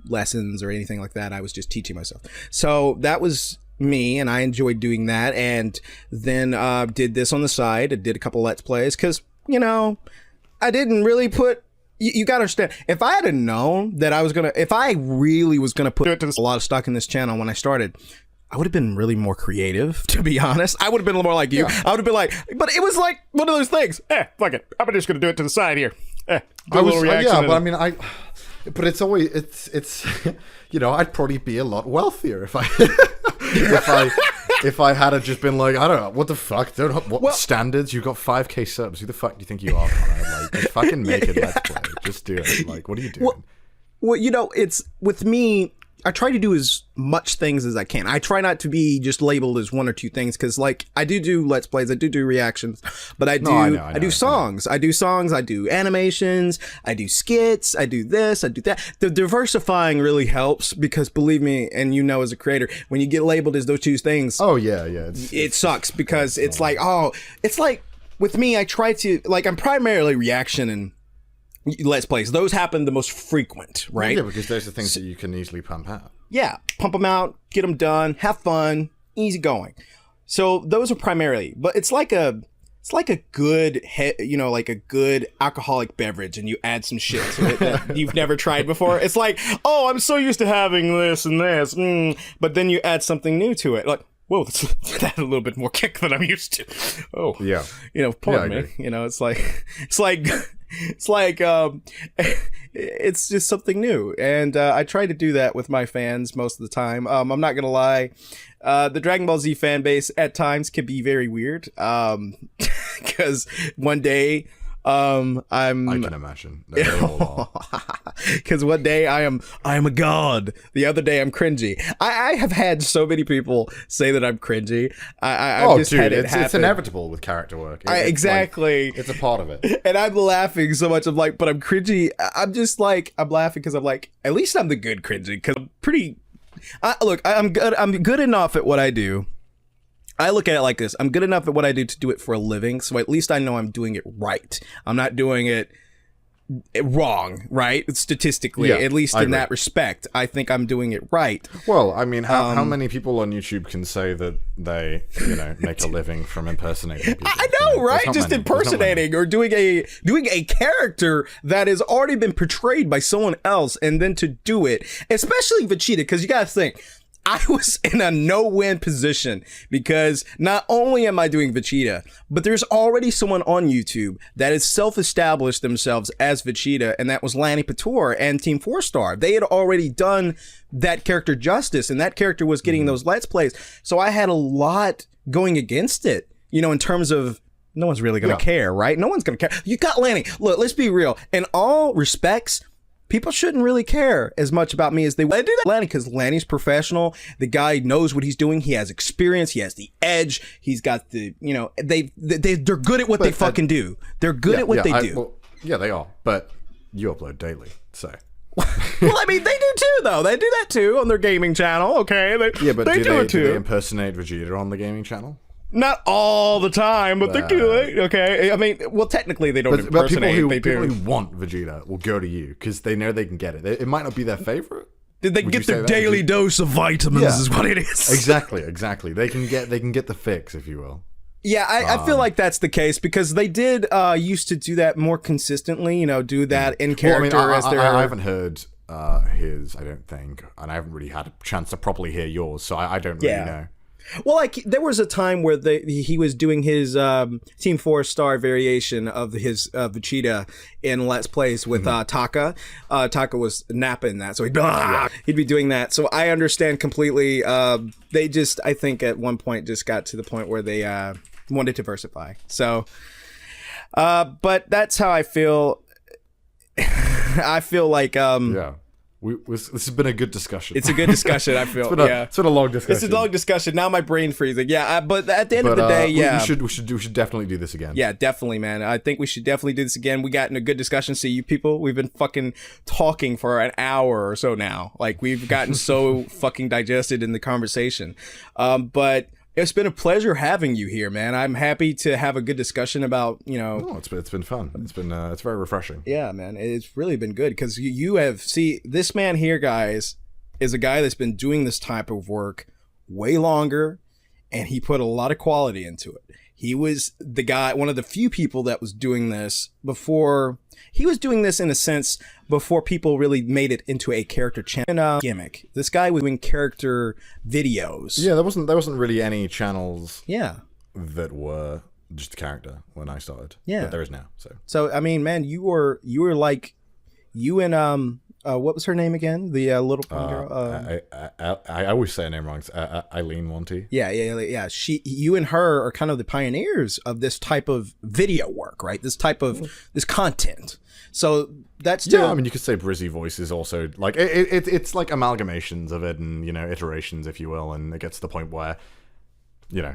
lessons or anything like that. I was just teaching myself. So that was me, and I enjoyed doing that. And then did this on the side. I did a couple Let's Plays, because, you know, I didn't really put, you gotta understand, if I had known that if I really was gonna put a lot of stock in this channel when I started, I would have been really more creative, to be honest. I would have been a little more like you. I would have been like, but it was like one of those things. Fuck it. I'm just gonna do it to the side here. Do a little reaction. Yeah, but I mean, but it's always, it's, you know, I'd probably be a lot wealthier if I, if I had just been like, I don't know, what the fuck? Standards? You got 5K subs. Who the fuck do you think you are, Connor? Like, just fucking make it Let's Play. Just do it. Like, what are you doing? Well, you know, it's, with me, I try to do as much things as I can. I try not to be just labeled as one or two things, because, like, I do Let's Plays, I do reactions, but I do songs. I do animations, I do skits, I do this, I do that. The diversifying really helps, because believe me, and you know, as a creator, when you get labeled as those two things, it sucks, because it's like with me, I try to, like, I'm primarily reaction and Let's Plays. Those happen the most frequent, right? Yeah, because those are things that you can easily pump out. Yeah, pump them out, get them done, have fun, easy going. So those are primarily, but it's like a good, you know, like a good alcoholic beverage, and you add some shit to it that you've never tried before. It's like, oh, I'm so used to having this and this, but then you add something new to it, like, whoa, that's a little bit more kick than I'm used to. Oh, yeah, you know, pardon me. You know, it's just something new, and I try to do that with my fans most of the time. I'm not gonna lie, the Dragon Ball Z fan base at times can be very weird, because one day I can imagine. Because one day I am a god. The other day I'm cringy. I have had so many people say that I'm cringy. It's inevitable with character work. Exactly. It's a part of it. And I'm laughing so much. I'm like, but I'm cringy. I'm just like, I'm laughing because I'm like, at least I'm the good cringy, because I'm pretty. Look, I'm good. I'm good enough at what I do. I look at it like this. I'm good enough at what I do to do it for a living, so at least I know I'm doing it right. I'm not doing it wrong, right? Statistically, at least in that respect, I think I'm doing it right. Well, I mean, how many people on YouTube can say that they, you know, make a living from impersonating people? I know, right? Just impersonating or doing a character that has already been portrayed by someone else, and then to do it, especially Vegeta, because you gotta think, I was in a no-win position, because not only am I doing Vegeta, but there's already someone on YouTube that has self-established themselves as Vegeta, and that was Lanny Pator and Team 4-Star. They had already done that character justice, and that character was getting those Let's Plays. So I had a lot going against it, you know, in terms of no one's really going to care, right? No one's going to care. You got Lanny. Look, let's be real. In all respects, people shouldn't really care as much about me as they do that. Lanny, because Lanny's professional. The guy knows what he's doing. He has experience. He has the edge. He's got the, you know, they're good at what they fucking do. They're good at what they do. Well, yeah, they are. But you upload daily, so. Well, I mean, they do too, though. They do that too on their gaming channel. Okay, Yeah, but they do it too. Do they impersonate Vegeta on the gaming channel? Not all the time, but they do it. Okay, I mean, well, technically they don't impersonate. But people who want Vegeta will go to you because they know they can get it. It might not be their favorite. Did they get their daily dose of vitamins? Is what it is. Exactly. They can get the fix, if you will. Yeah, I feel like that's the case because they did used to do that more consistently. You know, do that in character I haven't heard his, I don't think, and I haven't really had a chance to properly hear yours, so I don't really know. Well, like there was a time where he was doing his Team 4-star variation of his Vegeta in Let's Plays with Taka. Taka was napping that, so he'd be doing that. So I understand completely. They just, I think, at one point just got to the point where they wanted to diversify. So, but that's how I feel. I feel like this has been a good discussion. It's a good discussion, I feel. It's been a long discussion. It's a long discussion. Now my brain freezing. Yeah, but at the end of the day, we should definitely do this again. Yeah, definitely, man. I think we should definitely do this again. We got in a good discussion. See, you people, we've been fucking talking for an hour or so now. Like we've gotten so fucking digested in the conversation. But it's been a pleasure having you here, man. I'm happy to have a good discussion about, No, it's been fun. It's very refreshing. Yeah, man. It's really been good because you have, this man here, guys, is a guy that's been doing this type of work way longer, and he put a lot of quality into it. He was the guy, one of the few people that was doing this before. He was doing this in a sense before people really made it into a character channel gimmick. This guy was doing character videos. Yeah, there wasn't really any channels. Yeah. That were just a character when I started. Yeah. But there is now. So I mean, man, you were like, you and what was her name again? The little girl. I always say her name wrong. It's Eileen Wanty. Yeah. You and her are kind of the pioneers of this type of video work, right? This type of this content. So that's still. Yeah, I mean, you could say Brizzy Voice is also like it's like amalgamations of it and iterations, if you will, and it gets to the point where.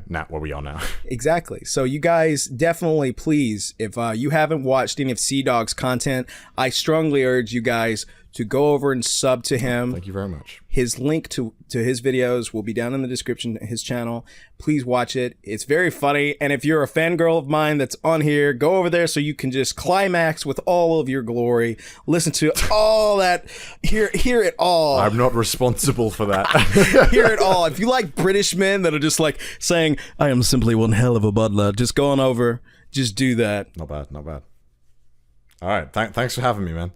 Not where we are now. Exactly. So you guys definitely, please, if you haven't watched any of CDawg's content, I strongly urge you guys to go over and sub to him. Thank you very much. His link to his videos will be down in the description, his channel. Please watch it. It's very funny. And if you're a fangirl of mine that's on here, go over there so you can just climax with all of your glory. Listen to all that. Hear it all. I'm not responsible for that. Hear it all. If you like British men that are just like saying, I am simply one hell of a butler, just go on over. Just do that. Not bad. All right. Thanks for having me, man.